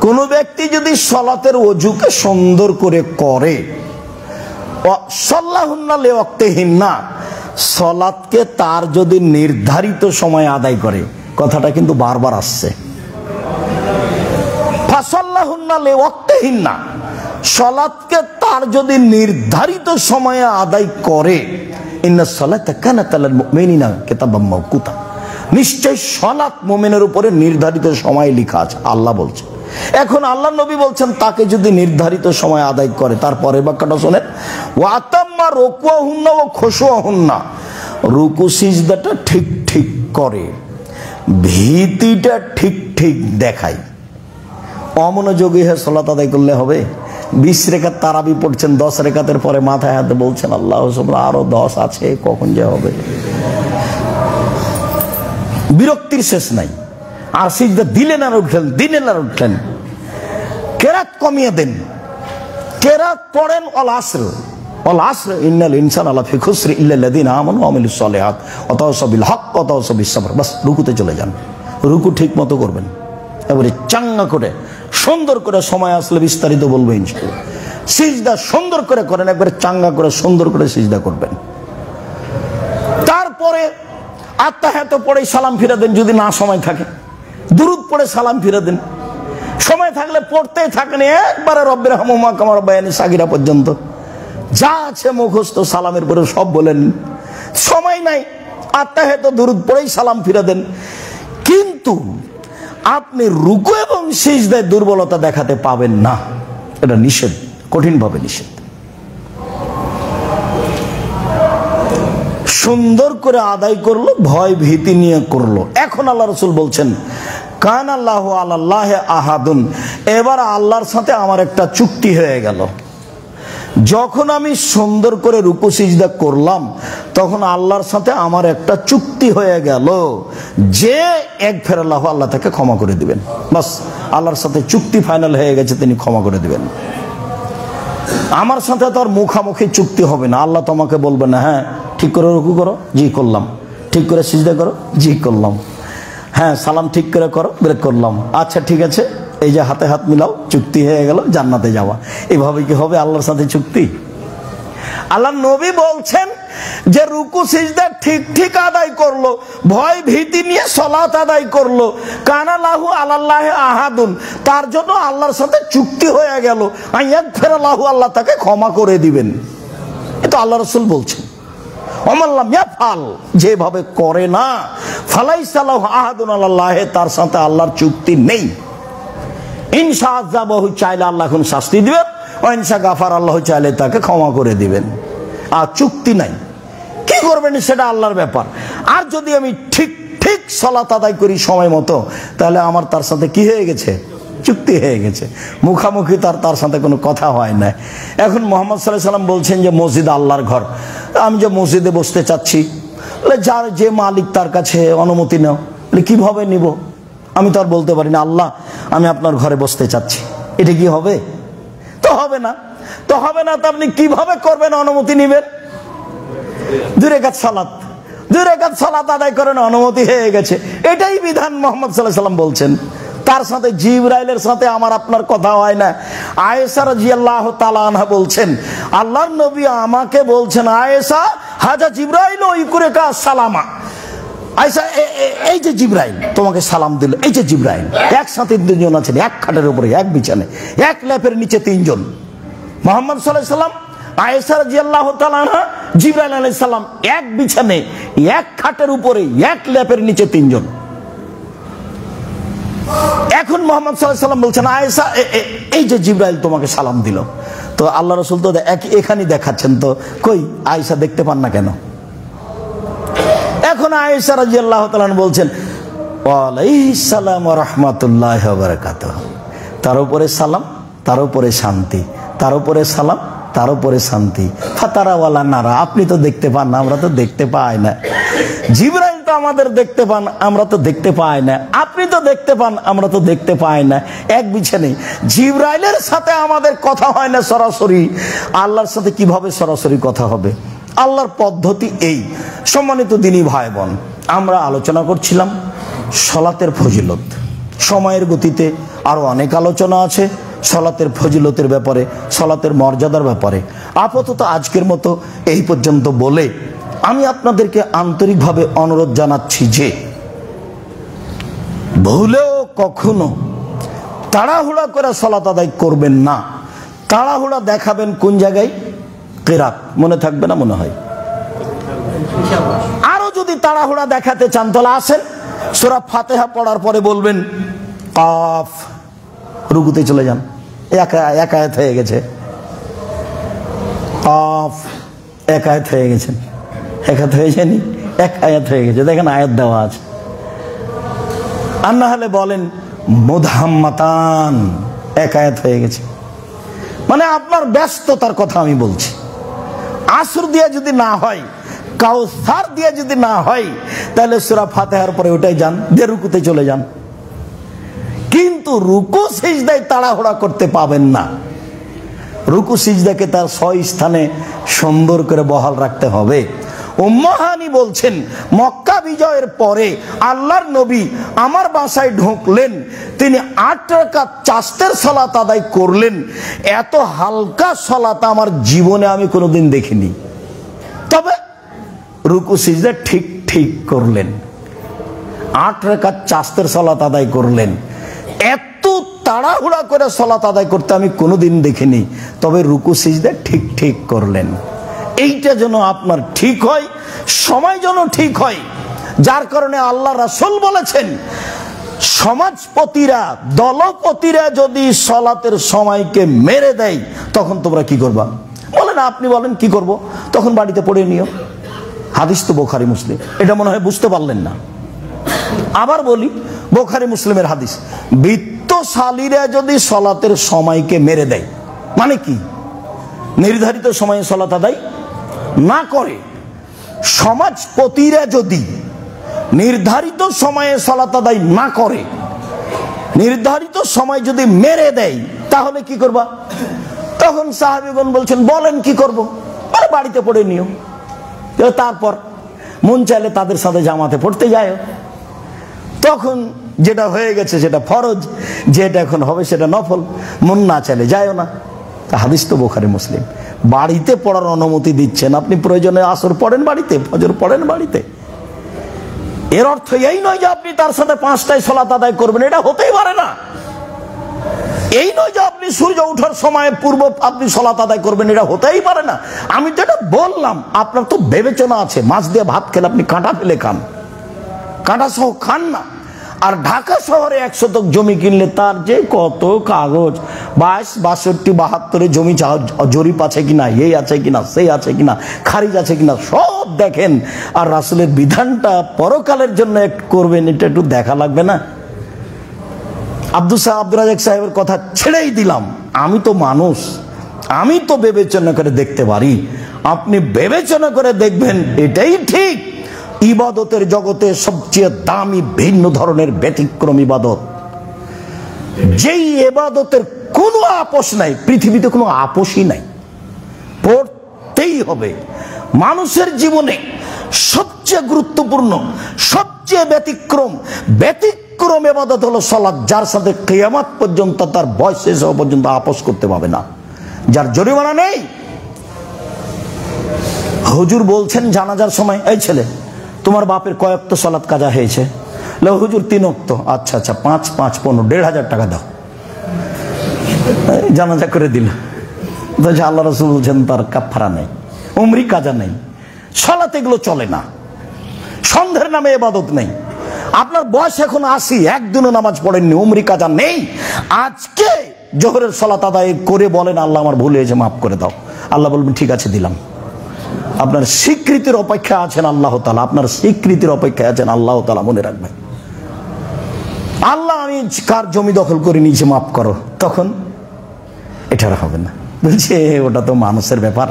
কোন ব্যক্তি যদি সালাতের ওযুকে সুন্দর করে করে, ওয়া সাল্লাহুন্না লিওয়াক্তিহিন্না, সালাতকে তার যদি নির্ধারিত সময় আদায় করে, কথাটা কিন্তু বারবার আসছে, ফাসাল্লাহুন্না লিওয়াক্তিহিন্না, সালাতকে তার যদি নির্ধারিত সময়ে আদায় করে, ইন্নাস সালাতা কানাত আলাল মুমিনিনা কিতাবাম মাওকুতা, নিশ্চয় সালাত মুমিনের উপরে নির্ধারিত সময় লেখা আছে, আল্লাহ বলছেন। এখন আল্লাহ নবী বলছেন, তাকে যদি নির্ধারিত সময় আদায় করে, তারপরে বাক্যটা শোনেন, ওয়া আতাম্মা রুকুহুন্না ওয়া খুশুহুন্না, রুকু সিজদাটা ঠিক ঠিক করে, ভীতিটা ঠিক ঠিক দেখায়। অমনোযোগী হয়ে সালাত আদায় করলে হবে? 20 রেখাত তারাবি পড়ছেন, 10 রেখাতের পরে মাথায় হাতে বলছেন আল্লাহু সুবহান, আরো 10 আছে, কখন যে হবে। বিরক্তির শেষ নাই। আর সিজদা দিলেন আর উঠলেন, দিলেন আর উঠলেন। কেরাত কমিয়ে দেন, কেরাত পড়েন অল আসর, অল আসর ইন্নাল ইনসানা লাফি খুসর ইল্লাল্লাযিনা আমানু ওয়া আমিলুস সালিহাত ওয়া তাওয়াসাউ বিল হক ওয়া তাওয়াসাউ বিস সাবর। বাস রুকুতে চলে যান, রুকু ঠিক মতো করবেন, এবারে চাঙ্গা করে সুন্দর করে, সময় আসলে বিস্তারিত বলবো ইনশাআল্লাহ। সিজদা সুন্দর করে করেন, একবারে চাঙ্গা করে সুন্দর করে সিজদা করবেন। তারপরে আত্তাহিয়াত পড়ে সালাম ফিরে দেন, যদি না সময় থাকে দুরূদ পড়ে সালাম ফিরে দেন। সময় থাকলে পড়তেই থাকেন একবারে রব্বির হামহুমা কামা রাব্বায়ানি সাগীরা পর্যন্ত, যা আছে মুখস্থ সালামের পরে সব বলেন। সময় নাই, আত্তাহিয়াত দুরূদ পড়েই সালাম ফিরে দেন। কিন্তু আপনি রুকু এবং সিজদায় দুর্বলতা দেখাতে পাবেন না, এটা নিষেধ, কঠিনভাবে নিষেধ। সুন্দর করে আদায় করলো, ভয় ভীতি নিয়ে করলো। এখন আল্লাহ রাসূল বলছেন, কান আল্লাহু আলাল্লাহি আহাদুন, এবার আল্লাহর সাথে আমার একটা চুক্তি হয়ে গেল। যখন আমি সুন্দর করে রুকু সিজদা করলাম, তখন আল্লাহর সাথে আমার একটা চুক্তি হয়ে গেল যে ইয়াগফিরুল্লাহু, আল্লাহ তাকে ক্ষমা করে দিবেন। বাস, আল্লাহর সাথে চুক্তি ফাইনাল হয়ে গেছে, তিনি ক্ষমা করে দিবেন। আমার সাথে তো আর মুখামুখি চুক্তি হবে না। আল্লাহ তোমাকে বলবে না, হ্যাঁ ঠিক করে রুকু করো, জি করলাম, ঠিক করে সিজদা করো, জি করলাম, হ্যাঁ সালাম ঠিক করে করো, ব্রেক করলাম, আচ্ছা ঠিক আছে, এই যে হাতে হাত মিলাও, চুক্তি হয়ে গেল, জান্নাতে যাওয়া। এভাবে কি হবে আল্লাহর সাথে চুক্তি? আল্লাহ নবী বলছেন যে রুকু সিজদা ঠিক ঠিক আদায় করলো, ভয় ভীতি নিয়ে সালাত আদায় করলো, কানা লাহু আলাল্লাহি আহাদুন, তার জন্য আল্লাহর সাথে চুক্তি হয়ে গেল, ইয়াগফিরুল্লাহু, আল্লাহ তাকে ক্ষমা করে দিবেন। এটা আল্লাহ রাসূল বলছেন। ওমাল্লাম ইয়াফআল, যেভাবে করে না, ফালাইসা লাহু আহাদুন আলাল্লাহি, তার সাথে আল্লাহর চুক্তি নেই। ইনশা আযাবাহু, চাইলে আল্লাহ এখন শাস্তি দিবেন, ওয়া ইনশা গাফার, আল্লাহ চাইলে তাকে ক্ষমা করে দিবেন। আর চুক্তি নাই, কি করবেন সেটা আল্লাহর ব্যাপার। আর যদি আমি ঠিক ঠিক সালাত আদায় করি সময় মতো, তাহলে আমার তার সাথে কি হয়ে গেছে? চুক্তি হয়ে গেছে। মুখামুখি তার সাথে কোনো কথা হয় না। এখন মুহাম্মদ সাল্লাল্লাহু আলাইহি সাল্লাম বলছেন যে মসজিদ আল্লাহর ঘর, আমি যে মসজিদে বসতে চাচ্ছি, যার যে মালিক তার কাছে অনুমতি নাও। কিভাবে নিব? আমি তো আর বলতে পারি না আল্লাহ আমি আপনার ঘরে বসতে চাচ্ছি, এটা কি হবে? তো হবে না। তো হবে না, তো আপনি কিভাবে করবেন? অনুমতি নেবেন। 2 রাকাত সালাত, 2 রাকাত সালাত আদায় করেন, অনুমতি হয়ে গেছে। এটাই বিধান। মুহাম্মদ সাল্লাল্লাহু আলাইহি ওয়াসাল্লাম বলছেন। তার সাথে জিবরাইলের সাথে আমার আপনার কথা হয় না। আয়েশা রাদিয়াল্লাহু তাআলা আনহা বলছেন, আল্লাহর নবী আমাকে বলছেন, আয়েশা হাজা জিবরাইল ইকুরেকা সালামা। আয়েশা এই যে জিবরাইল তোমাকে সালাম দিল, এই যে জিবরাইল। একসাথে 2 জন আছেন, এক খাটের উপরে, এক বিছানে, এক ল্যাপের নিচে 3 জন। মুহাম্মদ সাল্লাল্লাহু আলাইহি ওয়াসাল্লাম, আয়েশা রাদিয়াল্লাহু তাআলা আনহা, জিবরাইল আলাইহিস সালাম, এক বিছানে, এক খাটের উপরে, এক ল্যাপের নিচে 3 জন। এখন মুহাম্মদ সাল্লাল্লাহু আলাইহি ওয়াসাল্লাম বলছেন, আয়েশা এই যে জিবরাইল তোমাকে সালাম দিল। তো আল্লাহ রাসূল তো এখানেই দেখাচ্ছেন, তো কই আয়েশা দেখতে পান না কেন? এখন আয়েশা রাদিয়াল্লাহু তাআলা বলছেন, ওয়ালাইহিস সালাম ওয়া রাহমাতুল্লাহি ওয়া বারাকাতুহু। তার উপরে সালাম, তার উপরে শান্তি, তার উপরে সালাম, তার উপরে শান্তি। ফাতারা ওয়ালা নারা, আপনি তো দেখতে পান না, আমরা তো দেখতে পাই না। জিবরাইল তো আমাদের দেখতে পান, আমরা তো দেখতে পাই না। আপনি তো দেখতে পান, আমরা তো দেখতে পাই না। এক বিছানে জিবরাইলের সাথে আমাদের কথা হয় না সরাসরি, আল্লাহর সাথে কিভাবে সরাসরি কথা হবে? আল্লাহর পদ্ধতি এই। সম্মানিত দিনী ভাই বোন, আমরা আলোচনা করছিলাম সালাতের ফজিলত। সময়ের গতিতে আরো অনেক আলোচনা আছে সালাতের ফজিলতের ব্যাপারে, সালাতের মর্যাদার ব্যাপারে। আপাতত আজকের মতো এই পর্যন্ত বলে আমি আপনাদেরকে আন্তরিকভাবে অনুরোধ জানাচ্ছি যে ভুলেও কখনো তাড়াহুড়া করে সালাত আদায় করবেন না। তাড়াহুড়া দেখাবেন কোন জায়গায়? কিরাত। মনে থাকবে না মনে হয়? আরো যদি তাড়াহুড়া দেখাতে চান তাহলে আসেন, সূরা ফাতিহা পড়ার পরে বলবেন কাফ, রুকুতে চলে যান। এক আয়াত হয়ে গেছে। কাফ, এক আয়াত হয়ে গেছেন। এক আয়াত হয়ে যায়নি, এক আয়াত হয়ে গেছে। দেখেন আয়াত দেওয়া আছে। আর না হলে বলেন মুদহাম্মাতান, এক আয়াত হয়ে গেছে। মানে আপনার ব্যস্ততার কথা আমি বলছি। আসর দিয়ে যদি না হয়, কাউসার দিয়ে যদি না হয়, তাহলে সূরা ফাতিহার পরে ওটাই যান, দিয়ে রুকুতে চলে যান। কিন্তু রুকু সিজদায় তাড়াহুড়া করতে পাবেন না। রুকু সিজদাকে তার স্থানে সুন্দর করে বহাল রাখতে হবে। উম্মে হানি বলছেন, মক্কা বিজয়ের পরে আল্লাহর নবী আমার বাসায় ঢুকলেন, তিনি 8 রাকাত চাস্তের সালাত আদায় করলেন। এত হালকা সালাত আমার জীবনে আমি কোনোদিন দেখিনি। তবে রুকু সিজদা ঠিক ঠিক করলেন। 8 রাকাত চাস্তের সালাত আদায় করলেন। এত তাড়াহুড়া করে সালাত আদায় করতে আমি কোনোদিন দেখিনি। তবে রুকু সিজদা ঠিক ঠিক করলেন। এইটা যেন আপনার ঠিক হয়, সময় যেন ঠিক হয়। যার কারণে আল্লাহ রাসূল বলেছেন, সমাজপতিরা, দলপতিরা যদি সালাতের সময়কে মেরে দেয় তখন তোমরা কি করবা? বলেন, আপনি বলেন কি করব? তখন বাড়িতে পড়ে নিও। হাদিস তো বুখারী মুসলিম। এটা মনে হয় বুঝতে পারলেন না। আবার বলি, বুখারী মুসলিমের হাদিস। বিত্তশালীরা যদি সালাতের সময়কে মেরে দেয়, মানে কি? নির্ধারিত সময়ে সালাত আদায় না করে। সমাজপতিরা যদি নির্ধারিত সময়ে সালাত আদায় না করে, নির্ধারিত সময় যদি মেরে দেয়, তাহলে কি করবা? তখন সাহাবীগণ বলছেন, বলেন কি করব? আরে বাড়িতে পড়ে নিও। তারপর মন চাইলে তাদের সাথে জামাতে পড়তে যায়। তখন যেটা হয়ে গেছে সেটা ফরজ, যেটা এখন হবে সেটা নফল। মন না চাইলে যায়ও না। হাদিস তো বুখারী মুসলিম। বাড়িতে পড়ার অনুমতি দিচ্ছেন, আপনি প্রয়োজনে আসর পড়েন বাড়িতে, ফজর পড়েন বাড়িতে। এর অর্থ এই নয় যে আপনি তার সাথে 5টায় সালাত আদায় করবেন, এটা হতেই পারে না। এই নয় যে আপনি সূর্য ওঠার সময় পূর্ব আপনি সালাত আদায় করবেন, এটা হতেই পারে না। আমি তো এটা বললাম, আপনার তো বিবেচনা আছে। মাছ দিয়ে ভাত খেলে আপনি কাঁটা ফেলে খান, কাঁটা সহ খান না। আর ঢাকা শহরে 1 শতক জমি কিনলে তার যে কত কাগজ, 22, 62, 72 জমি জরিপ আছে কিনা, এই আছে কিনা, সেই আছে কিনা, খারিজ আছে কিনা, সব দেখেন। আর রাসূলের বিধানটা পরকালের জন্য করবেন, এটা একটু দেখা লাগবে না? আব্দুল রাজ্জাক সাহেবের কথা ছেড়েই দিলাম। আমি তো মানুষ, আমি তো বিবেচনা করে দেখতে পারি। আপনি বিবেচনা করে দেখবেন, এটাই ঠিক। ইবাদতের জগতে সবচেয়ে দামি ভিন্ন ধরনের ব্যতিক্রম ইবাদত, যেই ইবাদতের কোনো আপোষ নাই, পৃথিবীতে কোনো আপোষই নাই, পড়তেই হবে। মানুষের জীবনে সবচেয়ে গুরুত্বপূর্ণ, সবচেয়ে ব্যতিক্রম ইবাদত হলো সালাত, যার সাথে কিয়ামত পর্যন্ত তার বয়স শেষ হওয়া পর্যন্ত আপোষ করতে পারবে না, যার জরিমানা নেই। হুজুর বলছেন জানাজার সময়, এই ছেলে তোমার বাপের কয় ওয়াক্ত সালাত কাজা হয়েছে? হুজুর 3 ওয়াক্ত। আচ্ছা আচ্ছা, 5 5 15 1,500 টাকা দাও, জানাজা করে দিল। আল্লাহ রাসূল বলছেন তার কাফারা নেই, উমরি কাজা নেই, সালাত এগুলো চলে না, সন্ধ্যের নামে ইবাদত নেই। আপনার বয়স এখন 80, একদিনও নামাজ পড়েননি, উমরি কাজা নেই, আজকে জোহরের সালাত আদায় করে বলেন আল্লাহ আমার ভুল হয়েছে মাফ করে দাও, আল্লাহ বলবেন ঠিক আছে দিলাম। আপনার স্বীকৃতির অপেক্ষা আছেন আল্লাহ তাআলা, আপনার স্বীকৃতির অপেক্ষায় আছেন আল্লাহ তাআলা, মনে রাখবেন। আল্লাহ আমি কার জমি দখল করে নিয়েছি মাফ করো, তখন এটা হবে না। বলছে ওটা তো মানুষের ব্যাপার,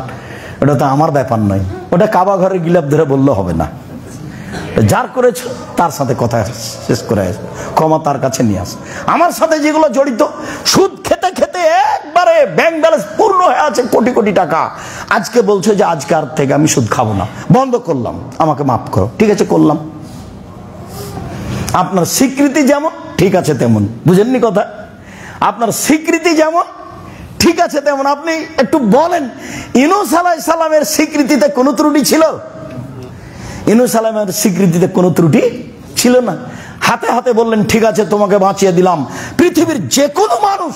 ওটা তো আমার ব্যাপার নয়, ওটা কাবা ঘরের গিলাপ ধরে বললে হবে না, যার করেছ তার সাথে কথা শেষ করে আস, ক্ষমা তার কাছে নিয়ে আস। আমার সাথে যেগুলো জড়িত, সুদ খেতে খেতে একবারে ব্যাংক ব্যালেন্স পূর্ণ হয়ে আছে কোটি কোটি টাকা, আজকে বলছে যে আজকার থেকে আমি সুদ খাবো না, বন্ধ করলাম, আমাকে মাফ করো, ঠিক আছে করলাম। আপনার স্বীকৃতি যেমন ঠিক আছে তেমন, বুঝেননি কথা? আপনার স্বীকৃতি যেমন ঠিক আছে তেমন। আপনি একটু বলেন, ইউনূস আলাইহিস সালামের স্বীকৃতিতে কোনো ত্রুটি ছিল? ইউনূস আলাইহিস স্বীকৃতিতে কোনো ত্রুটি ছিল না। হাতে হাতে বললেন ঠিক আছে তোমাকে বাঁচিয়ে দিলাম। পৃথিবীর যে কোনো মানুষ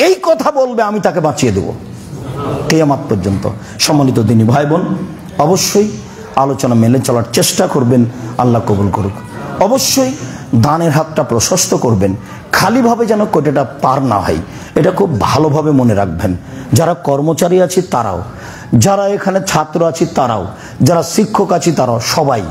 এই কথা বলবে আমি তাকে বাঁচিয়ে দেব কিয়ামত পর্যন্ত। সম্মানিত দিনী ভাই বোন, অবশ্যই আলোচনা মেনে চলার চেষ্টা করবেন, আল্লাহ কবুল করুক। অবশ্যই দানের হাতটা প্রশস্ত করবেন, খালিভাবে যেন কোটাটা পার না হয়, এটা খুব ভালোভাবে মনে রাখবেন। যারা কর্মচারী আছি তারাও, যারা এখানে ছাত্র আছি তারাও, যারা শিক্ষক আছি তারাও, সবাই